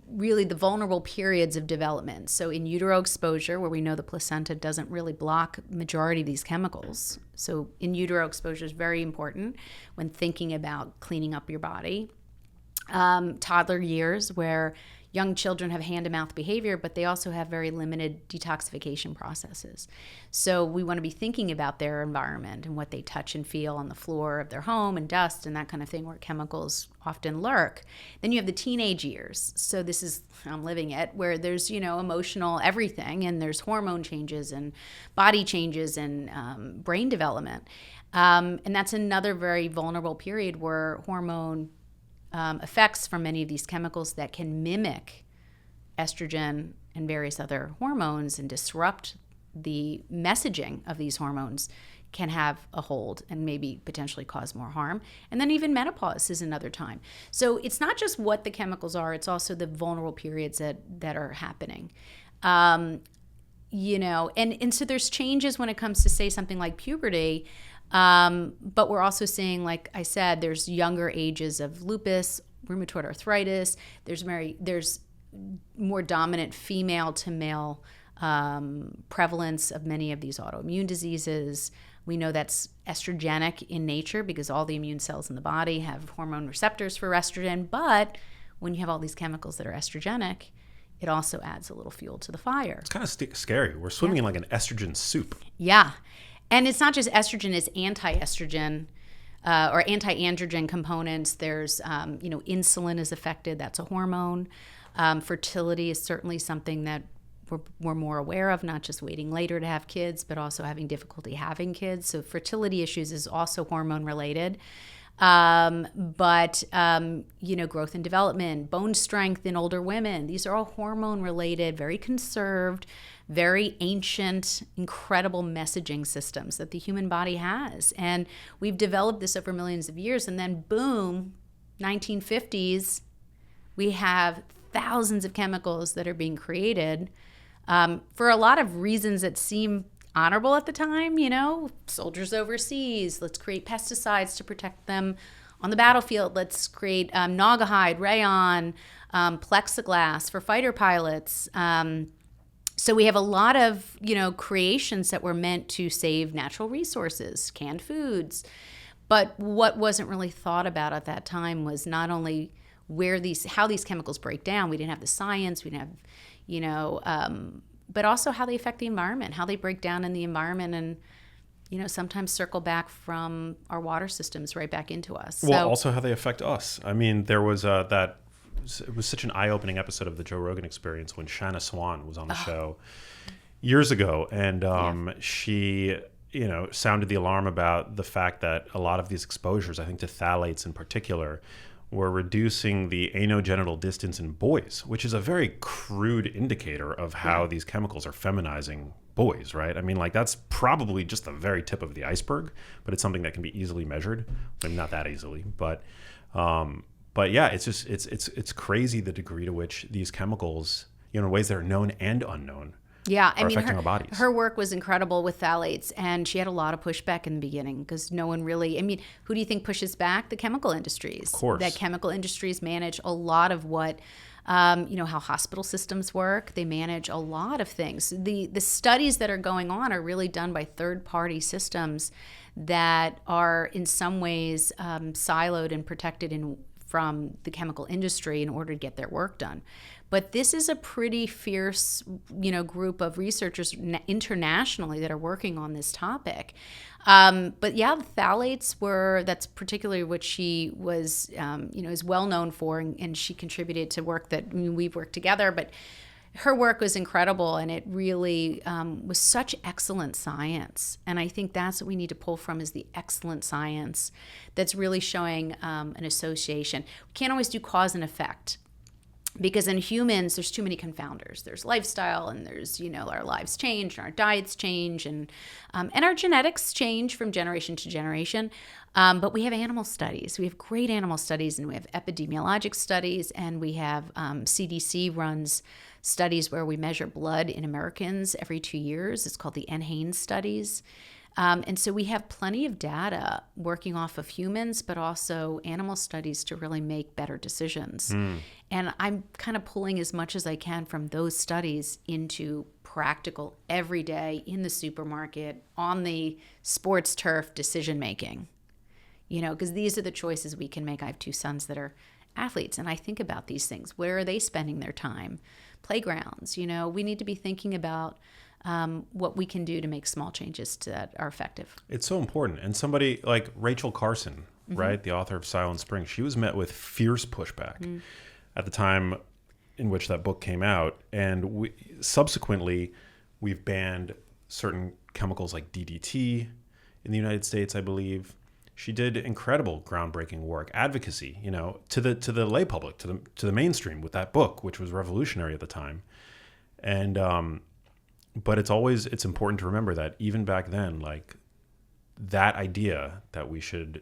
really the vulnerable periods of development. So in utero exposure, where we know the placenta doesn't really block majority of these chemicals. So in utero exposure is very important when thinking about cleaning up your body. Toddler years, where young children have hand-to-mouth behavior, but they also have very limited detoxification processes. So we want to be thinking about their environment and what they touch and feel on the floor of their home and dust and that kind of thing, where chemicals often lurk. Then you have the teenage years. So this is, I'm living it, where there's, emotional everything, and there's hormone changes and body changes and brain development. And that's another very vulnerable period where hormone effects from many of these chemicals that can mimic estrogen and various other hormones and disrupt the messaging of these hormones can have a hold and maybe potentially cause more harm. And then even menopause is another time. So it's not just what the chemicals are, it's also the vulnerable periods that are happening. And so there's changes when it comes to, say, something like puberty. But we're also seeing, like I said, there's younger ages of lupus, rheumatoid arthritis. There's more dominant female to male prevalence of many of these autoimmune diseases. We know that's estrogenic in nature because all the immune cells in the body have hormone receptors for estrogen. But when you have all these chemicals that are estrogenic, it also adds a little fuel to the fire. It's kind of scary. We're swimming in like an estrogen soup. Yeah. And it's not just estrogen, it's anti-estrogen or anti-androgen components. There's, insulin is affected. That's a hormone. Fertility is certainly something that we're more aware of, not just waiting later to have kids, but also having difficulty having kids. So fertility issues is also hormone related. Growth and development, bone strength in older women, these are all hormone related, very conserved, very ancient, incredible messaging systems that the human body has. And we've developed this over millions of years. And then boom, 1950s, we have thousands of chemicals that are being created for a lot of reasons that seem honorable at the time, soldiers overseas, let's create pesticides to protect them on the battlefield. Let's create naugahyde, rayon, plexiglass for fighter pilots. So we have a lot of, creations that were meant to save natural resources, canned foods. But what wasn't really thought about at that time was not only how these chemicals break down. We didn't have the science. We didn't have, but also how they affect the environment, how they break down in the environment, and sometimes circle back from our water systems right back into us. Well, also how they affect us. I mean, there was it was such an eye-opening episode of the Joe Rogan Experience when Shanna Swan was on the show years ago, and she sounded the alarm about the fact that a lot of these exposures, I think to phthalates in particular, were reducing the anogenital distance in boys, which is a very crude indicator of how these chemicals are feminizing boys, right? I mean, like, that's probably just the very tip of the iceberg, but it's something that can be easily measured. Maybe not that easily, but yeah, it's just it's crazy the degree to which these chemicals, in ways that are known and unknown, are affecting our bodies. Her work was incredible with phthalates, and she had a lot of pushback in the beginning because no one really, who do you think pushes back? The chemical industries. Of course. That chemical industries manage a lot of what, how hospital systems work. They manage a lot of things. The studies that are going on are really done by third-party systems that are in some ways siloed and protected from the chemical industry in order to get their work done. But this is a pretty fierce, group of researchers internationally that are working on this topic. But yeah, the phthalates that's particularly what she was, is well known for, and she contributed to work that we've worked together. But her work was incredible, and it really was such excellent science. And I think that's what we need to pull from, is the excellent science that's really showing an association. We can't always do cause and effect, because in humans, there's too many confounders. There's lifestyle, and there's, our lives change, and our diets change, and our genetics change from generation to generation. But we have animal studies. We have great animal studies, and we have epidemiologic studies, and we have CDC runs studies where we measure blood in Americans every 2 years. It's called the NHANES studies. And so we have plenty of data working off of humans, but also animal studies to really make better decisions. And I'm kind of pulling as much as I can from those studies into practical, everyday, in the supermarket, on the sports turf decision making. Because these are the choices we can make. I have 2 sons that are athletes, and I think about these things. Where are they spending their time? Playgrounds. We need to be thinking about what we can do to make small changes that are effective. It's so important. And somebody like Rachel Carson, right, the author of Silent Spring, she was met with fierce pushback at the time in which that book came out. And subsequently, we've banned certain chemicals like DDT in the United States, I believe. She did incredible groundbreaking work, advocacy, to the lay public, to the mainstream with that book, which was revolutionary at the time. And but it's important to remember that even back then, like, that idea that we should,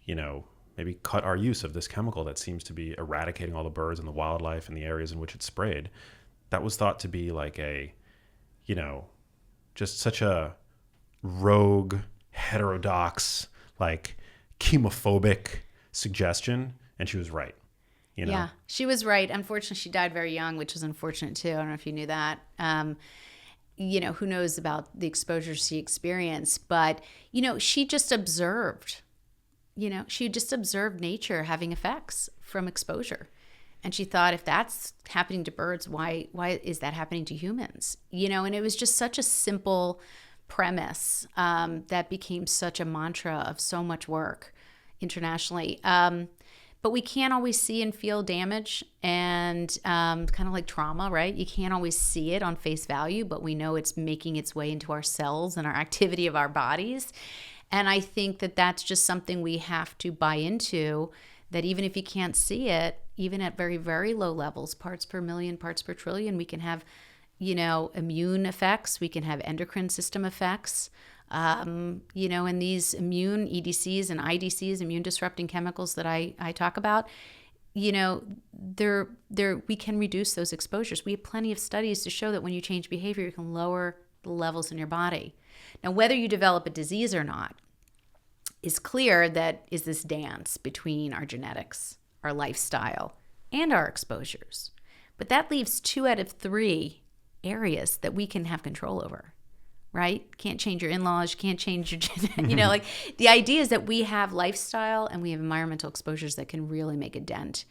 maybe cut our use of this chemical that seems to be eradicating all the birds and the wildlife in the areas in which it's sprayed, that was thought to be like a, just such a rogue, heterodox, like chemophobic suggestion. And she was right. Yeah, she was right. Unfortunately, she died very young, which was unfortunate too. I don't know if you knew that. who knows about the exposure she experienced, but, she just observed, nature having effects from exposure. And she thought, if that's happening to birds, why is that happening to humans? And it was just such a simple premise that became such a mantra of so much work internationally. But we can't always see and feel damage and kind of like trauma, right? You can't always see it on face value, but we know it's making its way into our cells and our activity of our bodies. And I think that that's just something we have to buy into, that even if you can't see it, even at very, very low levels, parts per million, parts per trillion, we can have, immune effects. We can have endocrine system effects. And these immune EDCs and IDCs, immune disrupting chemicals that I talk about, we can reduce those exposures. We have plenty of studies to show that when you change behavior, you can lower the levels in your body. Now, whether you develop a disease or not is clear that is this dance between our genetics, our lifestyle, and our exposures. But that leaves 2 out of 3 areas that we can have control over. Right? Can't change your in-laws, you can't change your, like the idea is that we have lifestyle and we have environmental exposures that can really make a dent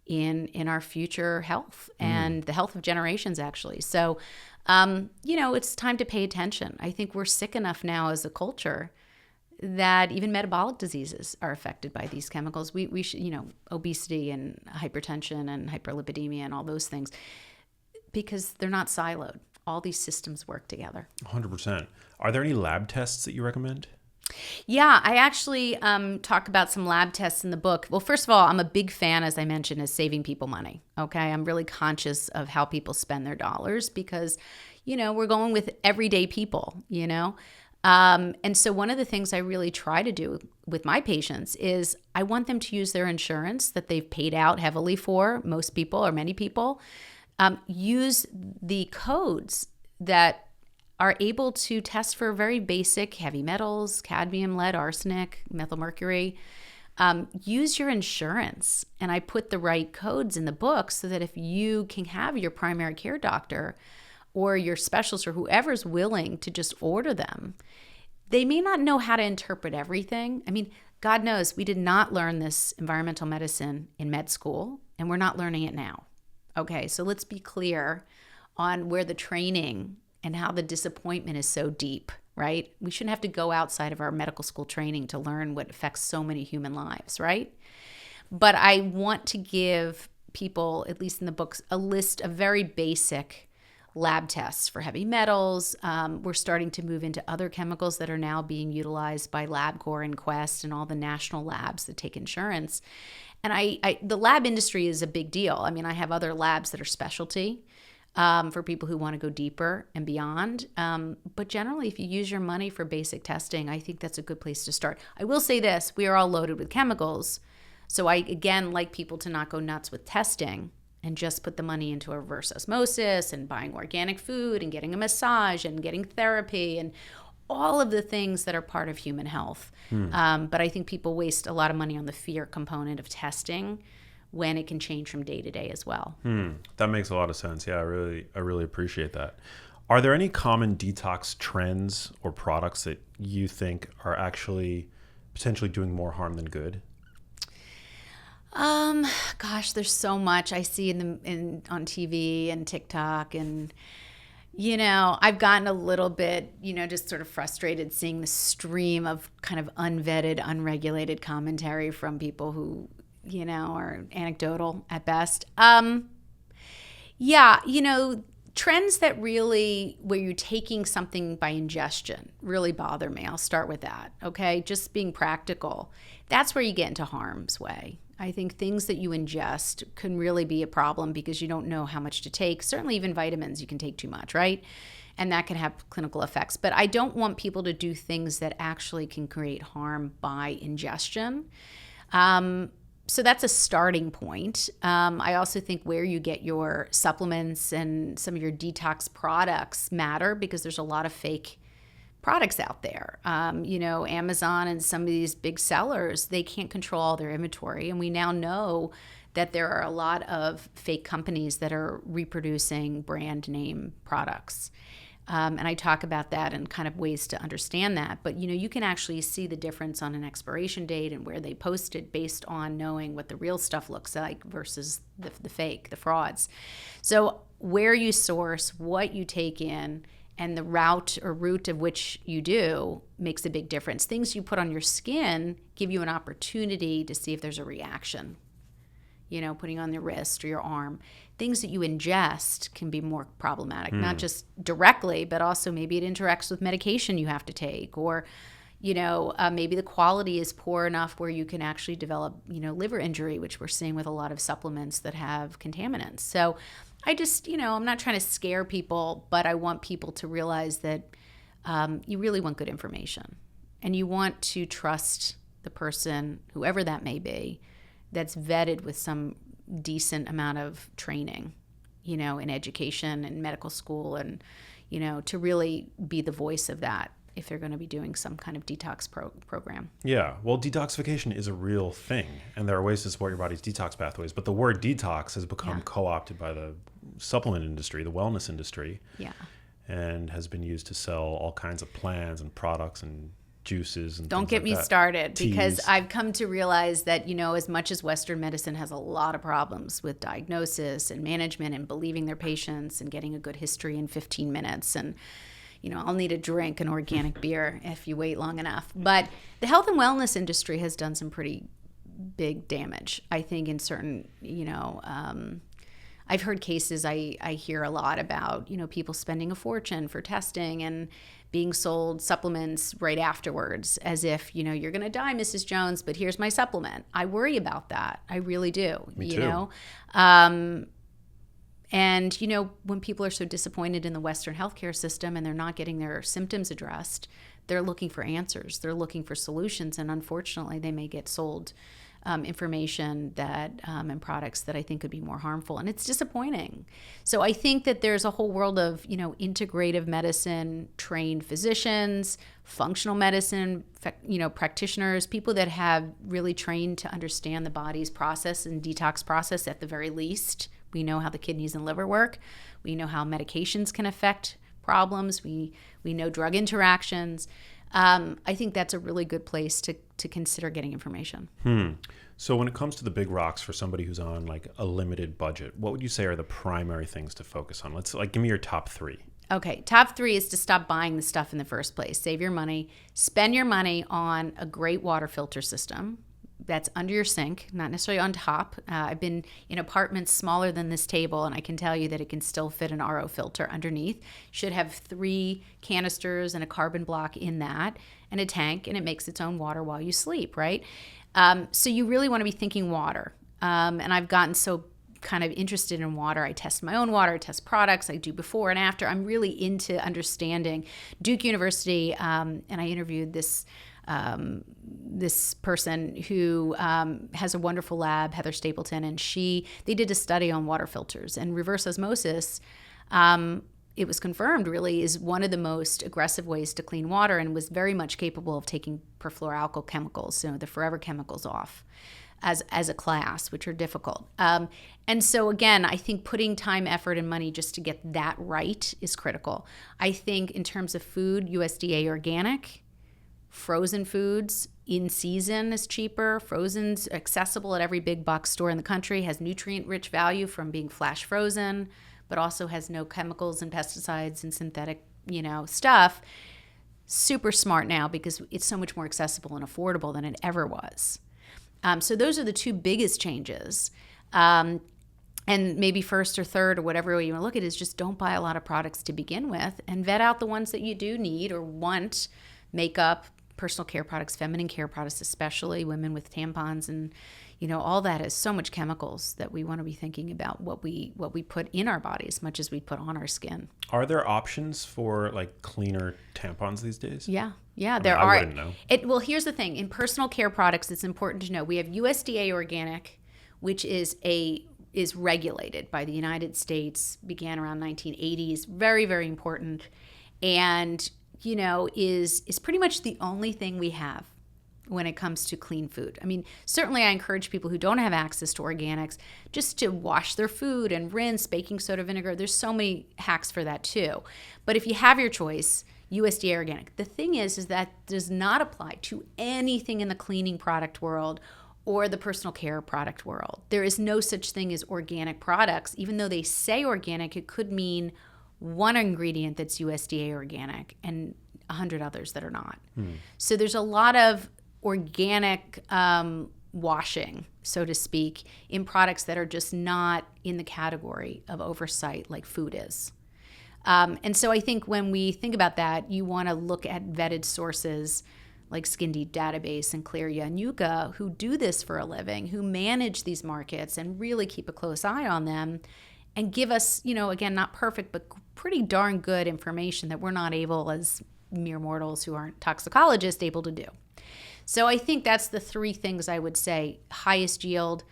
in our future health and the health of generations, actually. So, it's time to pay attention. I think we're sick enough now as a culture that even metabolic diseases are affected by these chemicals. We should, obesity and hypertension and hyperlipidemia and all those things, because they're not siloed. All these systems work together. 100%. Are there any lab tests that you recommend? Yeah, I actually talk about some lab tests in the book. Well, first of all, I'm a big fan, as I mentioned, of saving people money. Okay, I'm really conscious of how people spend their dollars because, we're going with everyday people, And so one of the things I really try to do with my patients is I want them to use their insurance that they've paid out heavily for, most people or many people, use the codes that are able to test for very basic heavy metals, cadmium, lead, arsenic, methylmercury. Use your insurance. And I put the right codes in the book so that if you can have your primary care doctor or your specialist or whoever's willing to just order them, they may not know how to interpret everything. I mean, God knows we did not learn this environmental medicine in med school, and we're not learning it now. Okay, so let's be clear on where the training and how the disappointment is so deep, right? We shouldn't have to go outside of our medical school training to learn what affects so many human lives, right? But I want to give people, at least in the books, a list of very basic lab tests for heavy metals. We're starting to move into other chemicals that are now being utilized by LabCorp and Quest and all the national labs that take insurance. And the lab industry is a big deal. I mean, I have other labs that are specialty for people who want to go deeper and beyond. But generally, if you use your money for basic testing, I think that's a good place to start. I will say this, we are all loaded with chemicals. So I, again, like people to not go nuts with testing and just put the money into a reverse osmosis and buying organic food and getting a massage and getting therapy and all of the things that are part of human health. But I think people waste a lot of money on the fear component of testing when it can change from day to day as well. That makes a lot of sense. Yeah, I really appreciate that. Are there any common detox trends or products that you think are actually potentially doing more harm than good? Gosh, there's so much I see on TV and TikTok, and I've gotten a little bit, just sort of frustrated seeing the stream of kind of unvetted, unregulated commentary from people who, are anecdotal at best. Trends that really, where you're taking something by ingestion, really bother me. I'll start with that, okay? Just being practical. That's where you get into harm's way. I think things that you ingest can really be a problem because you don't know how much to take. Certainly even vitamins, you can take too much, right? And that can have clinical effects. But I don't want people to do things that actually can create harm by ingestion. So that's a starting point. I also think where you get your supplements and some of your detox products matter because there's a lot of fake products out there. Amazon and some of these big sellers, they can't control all their inventory. And we now know that there are a lot of fake companies that are reproducing brand name products. And I talk about that and kind of ways to understand that. But, you can actually see the difference on an expiration date and where they post it based on knowing what the real stuff looks like versus the fake, the frauds. So where you source, what you take in, and the route of which you do makes a big difference. Things you put on your skin give you an opportunity to see if there's a reaction. Putting on your wrist or your arm. Things that you ingest can be more problematic, not just directly, but also maybe it interacts with medication you have to take, or, maybe the quality is poor enough where you can actually develop, liver injury, which we're seeing with a lot of supplements that have contaminants. So I just, I'm not trying to scare people, but I want people to realize that you really want good information and you want to trust the person, whoever that may be, that's vetted with some decent amount of training, in education and medical school, and, to really be the voice of that if they're going to be doing some kind of detox program. Yeah. Well, detoxification is a real thing, and there are ways to support your body's detox pathways. But the word detox has become co-opted by the supplement industry, the wellness industry, and has been used to sell all kinds of plans and products and juices and don't get like me started, Teas. because I've come to realize that, as much as Western medicine has a lot of problems with diagnosis and management and believing their patients and getting a good history in 15 minutes, and I'll need a drink, an organic beer if you wait long enough. But the health and wellness industry has done some pretty big damage, I think, in certain, I've heard cases I hear a lot about, people spending a fortune for testing and being sold supplements right afterwards as if, you're going to die, Mrs. Jones, but here's my supplement. I worry about that. I really do. Me too. And, when people are so disappointed in the Western healthcare system and they're not getting their symptoms addressed, they're looking for answers. They're looking for solutions. And unfortunately, they may get sold information that and products that I think could be more harmful. And it's disappointing. So I think that there's a whole world of, integrative medicine, trained physicians, functional medicine, practitioners, people that have really trained to understand the body's process and detox process at the very least. We know how the kidneys and liver work. We know how medications can affect problems. We know drug interactions. I think that's a really good place to consider getting information. So when it comes to the big rocks for somebody who's on like a limited budget, what would you say are the primary things to focus on? Let's give me your top 3. Okay, top 3 is to stop buying the stuff in the first place. Save your money. Spend your money on a great water filter system that's under your sink, not necessarily on top. I've been in apartments smaller than this table, and I can tell you that it can still fit an RO filter underneath. Should have 3 canisters and a carbon block in that, and a tank, and it makes its own water while you sleep, right? So you really want to be thinking water. And I've gotten so kind of interested in water. I test my own water, I test products, I do before and after. I'm really into understanding. Duke University, and I interviewed this person who has a wonderful lab, Heather Stapleton, and they did a study on water filters, and reverse osmosis, it was confirmed really is one of the most aggressive ways to clean water, and was very much capable of taking perfluoroalkyl chemicals, the forever chemicals off as a class, which are difficult. And so again, I think putting time, effort, and money just to get that right is critical. I think in terms of food, USDA organic, frozen foods in season is cheaper. Frozen's accessible at every big box store in the country, has nutrient-rich value from being flash frozen, but also has no chemicals and pesticides and synthetic, stuff. Super smart now because it's so much more accessible and affordable than it ever was. So those are the 2 biggest changes. And maybe first or third or whatever way you want to look at it is just don't buy a lot of products to begin with, and vet out the ones that you do need or want. Makeup, personal care products, feminine care products, especially women with tampons, and all that is so much chemicals that we want to be thinking about what we put in our body as much as we put on our skin. Are there options for like cleaner tampons these days? Yeah, there are. I wouldn't know. Well, here's the thing: in personal care products, it's important to know we have USDA organic, which is regulated by the United States, began around 1980s, very, very important, and is pretty much the only thing we have when it comes to clean food. I mean, certainly I encourage people who don't have access to organics just to wash their food and rinse, baking soda, vinegar. There's so many hacks for that too. But if you have your choice, USDA organic. The thing is that does not apply to anything in the cleaning product world or the personal care product world. There is no such thing as organic products. Even though they say organic, it could mean one ingredient that's USDA organic and 100 others that are not. So there's a lot of organic washing, so to speak, in products that are just not in the category of oversight like food is. And so I think when we think about that, you want to look at vetted sources like Skin Deep Database and Cleria and Yucca, who do this for a living, who manage these markets and really keep a close eye on them and give us, again, not perfect, but pretty darn good information that we're not able as mere mortals who aren't toxicologists able to do. So I think that's the three things I would say. Highest yield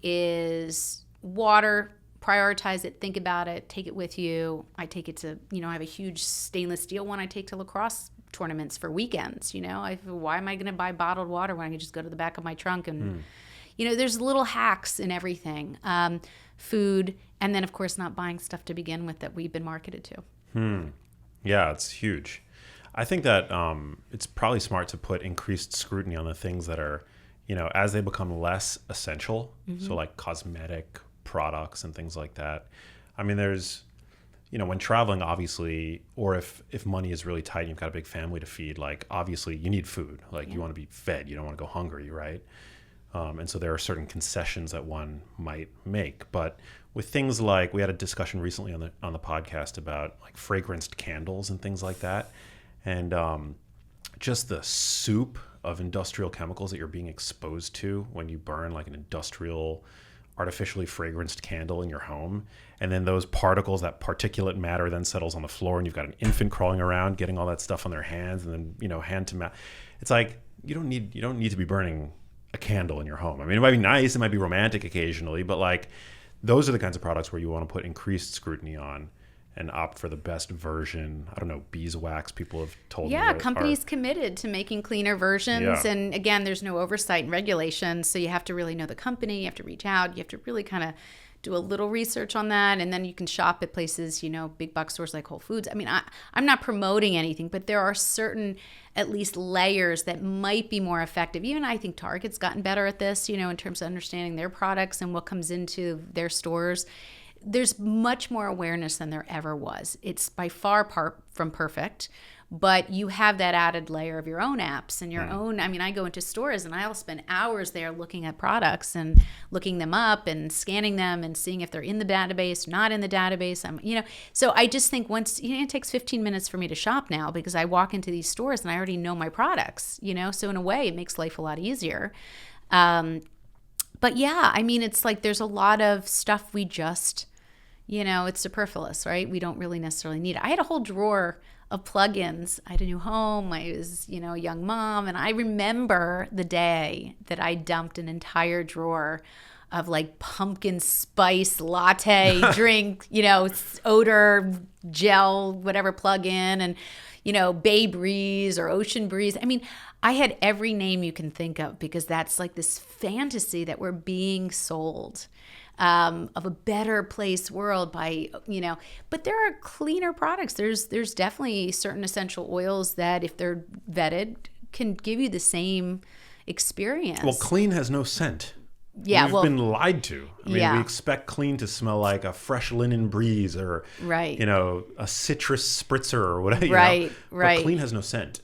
is water. Prioritize it, think about it, take it with you. I take it to, I have a huge stainless steel one I take to lacrosse tournaments for weekends. Why am I going to buy bottled water when I can just go to the back of my trunk and, there's little hacks in everything. Food, and then of course not buying stuff to begin with that we've been marketed to. Yeah, it's huge. I think that it's probably smart to put increased scrutiny on the things that are, as they become less essential. So like cosmetic products and things like that. I mean, there's, when traveling, obviously, or if money is really tight and you've got a big family to feed, like obviously you need food. Like you want to be fed. You don't want to go hungry, right? And so there are certain concessions that one might make. But with things like, we had a discussion recently on the podcast about like fragranced candles and things like that. And just the soup of industrial chemicals that you're being exposed to when you burn like an industrial artificially fragranced candle in your home, and then those particles, that particulate matter then settles on the floor, and you've got an infant crawling around getting all that stuff on their hands, and then hand to mouth. It's like you don't need to be burning a candle in your home. I mean, it might be nice, it might be romantic occasionally, but like those are the kinds of products where you want to put increased scrutiny on and opt for the best version. I don't know, beeswax, people have told me. Yeah, companies committed to making cleaner versions. Yeah. And again, there's no oversight and regulation. So you have to really know the company. You have to reach out. You have to really kind of do a little research on that. And then you can shop at places, big box stores like Whole Foods. I mean, I'm not promoting anything, but there are certain, at least layers that might be more effective. Even I think Target's gotten better at this, in terms of understanding their products and what comes into their stores. There's much more awareness than there ever was. It's by far from perfect, but you have that added layer of your own apps and your own. I mean, I go into stores and I'll spend hours there looking at products and looking them up and scanning them and seeing if they're in the database, not in the database. So I just think once, it takes 15 minutes for me to shop now because I walk into these stores and I already know my products, so in a way it makes life a lot easier. But yeah, I mean, it's like there's a lot of stuff we just, it's superfluous, right? We don't really necessarily need it. I had a whole drawer of plugins. I had a new home. I was, a young mom. And I remember the day that I dumped an entire drawer of like pumpkin spice latte drink, odor gel, whatever plug-in, and, Bay Breeze or Ocean Breeze. I mean, I had every name you can think of because that's like this fantasy that we're being sold. Of a better place world by, but there are cleaner products. There's definitely certain essential oils that if they're vetted can give you the same experience. Well, clean has no scent. Yeah, We've been lied to. I mean, we expect clean to smell like a fresh linen breeze or, a citrus spritzer or whatever. Right. But clean has no scent.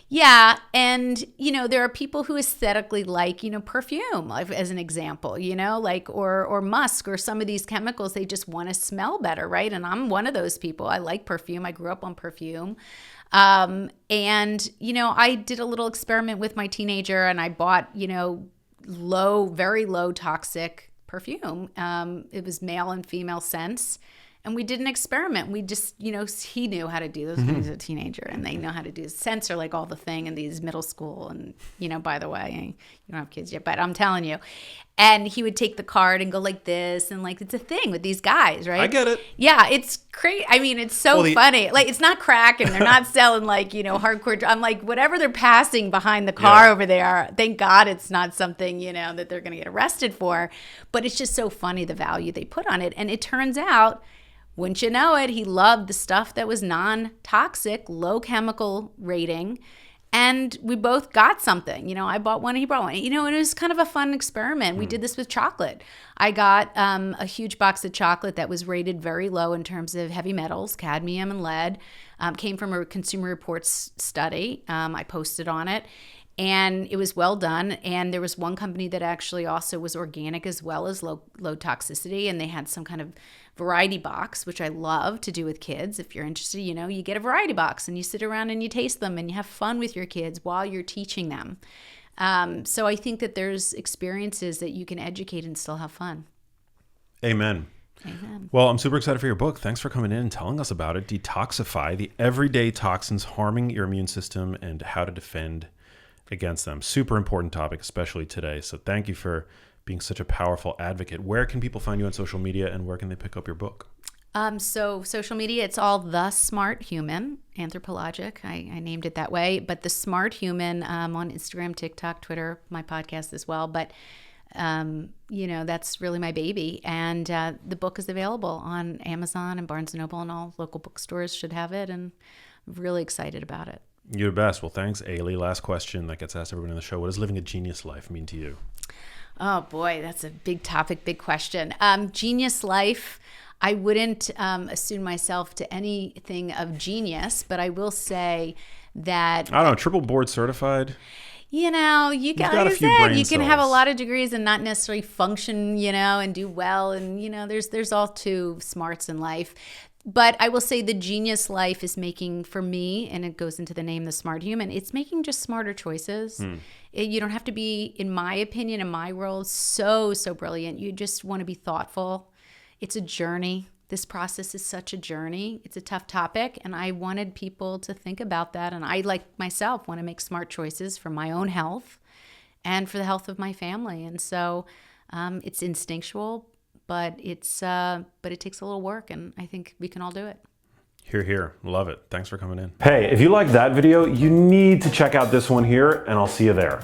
Yeah, and there are people who aesthetically like perfume, like, as an example, like or musk or some of these chemicals. They just want to smell better, right? And I'm one of those people. I like perfume. I grew up on perfume, and I did a little experiment with my teenager, and I bought very low toxic perfume. It was male and female scents. And we did an experiment. We just, he knew how to do this when he was a teenager, and they know how to do scents are like all the thing in these middle school. And, by the way, you don't have kids yet, but I'm telling you. And he would take the card and go like this, and like it's a thing with these guys, right? I get it. Yeah, it's crazy. I mean, it's so funny. Like, it's not crack, and they're not selling like, hardcore. I'm like, whatever they're passing behind the car over there, thank God it's not something, that they're going to get arrested for. But it's just so funny the value they put on it. And it turns out, wouldn't you know it, he loved the stuff that was non-toxic, low chemical rating. And we both got something. I bought one, he brought one. And it was kind of a fun experiment. We did this with chocolate. I got a huge box of chocolate that was rated very low in terms of heavy metals, cadmium and lead. Came from a Consumer Reports study. I posted on it. And it was well done. And there was one company that actually also was organic as well as low toxicity. And they had some kind of variety box, which I love to do with kids. If you're interested, you get a variety box and you sit around and you taste them and you have fun with your kids while you're teaching them. So I think that there's experiences that you can educate and still have fun. Amen. Amen. Well, I'm super excited for your book. Thanks for coming in and telling us about it. Detoxify, the everyday toxins harming your immune system and how to defend against them. Super important topic, especially today. So thank you for being such a powerful advocate. Where can people find you on social media, and where can they pick up your book? So social media, it's all The Smart Human, anthropologic. I named it that way. But The Smart Human on Instagram, TikTok, Twitter, my podcast as well. But, that's really my baby. And the book is available on Amazon and Barnes & Noble, and all local bookstores should have it. And I'm really excited about it. You're the best. Well, thanks, Aly. Last question that gets asked everyone on the show. What does living a genius life mean to you? Oh, boy, that's a big topic, big question. Genius life, I wouldn't assume myself to anything of genius, but I will say that... I don't know, triple board certified? You guys said you can have a lot of degrees and not necessarily function, and do well. And, there's all two smarts in life. But I will say the genius life is making, for me, and it goes into the name, The Smart Human, it's making just smarter choices. You don't have to be, in my opinion, in my world, so brilliant. You just want to be thoughtful. It's a journey. This process is such a journey. It's a tough topic, and I wanted people to think about that. And I, like myself, want to make smart choices for my own health and for the health of my family. And so it's instinctual, but it takes a little work, and I think we can all do it. Hear, hear. Love it. Thanks for coming in. Hey, if you liked that video, you need to check out this one here, and I'll see you there.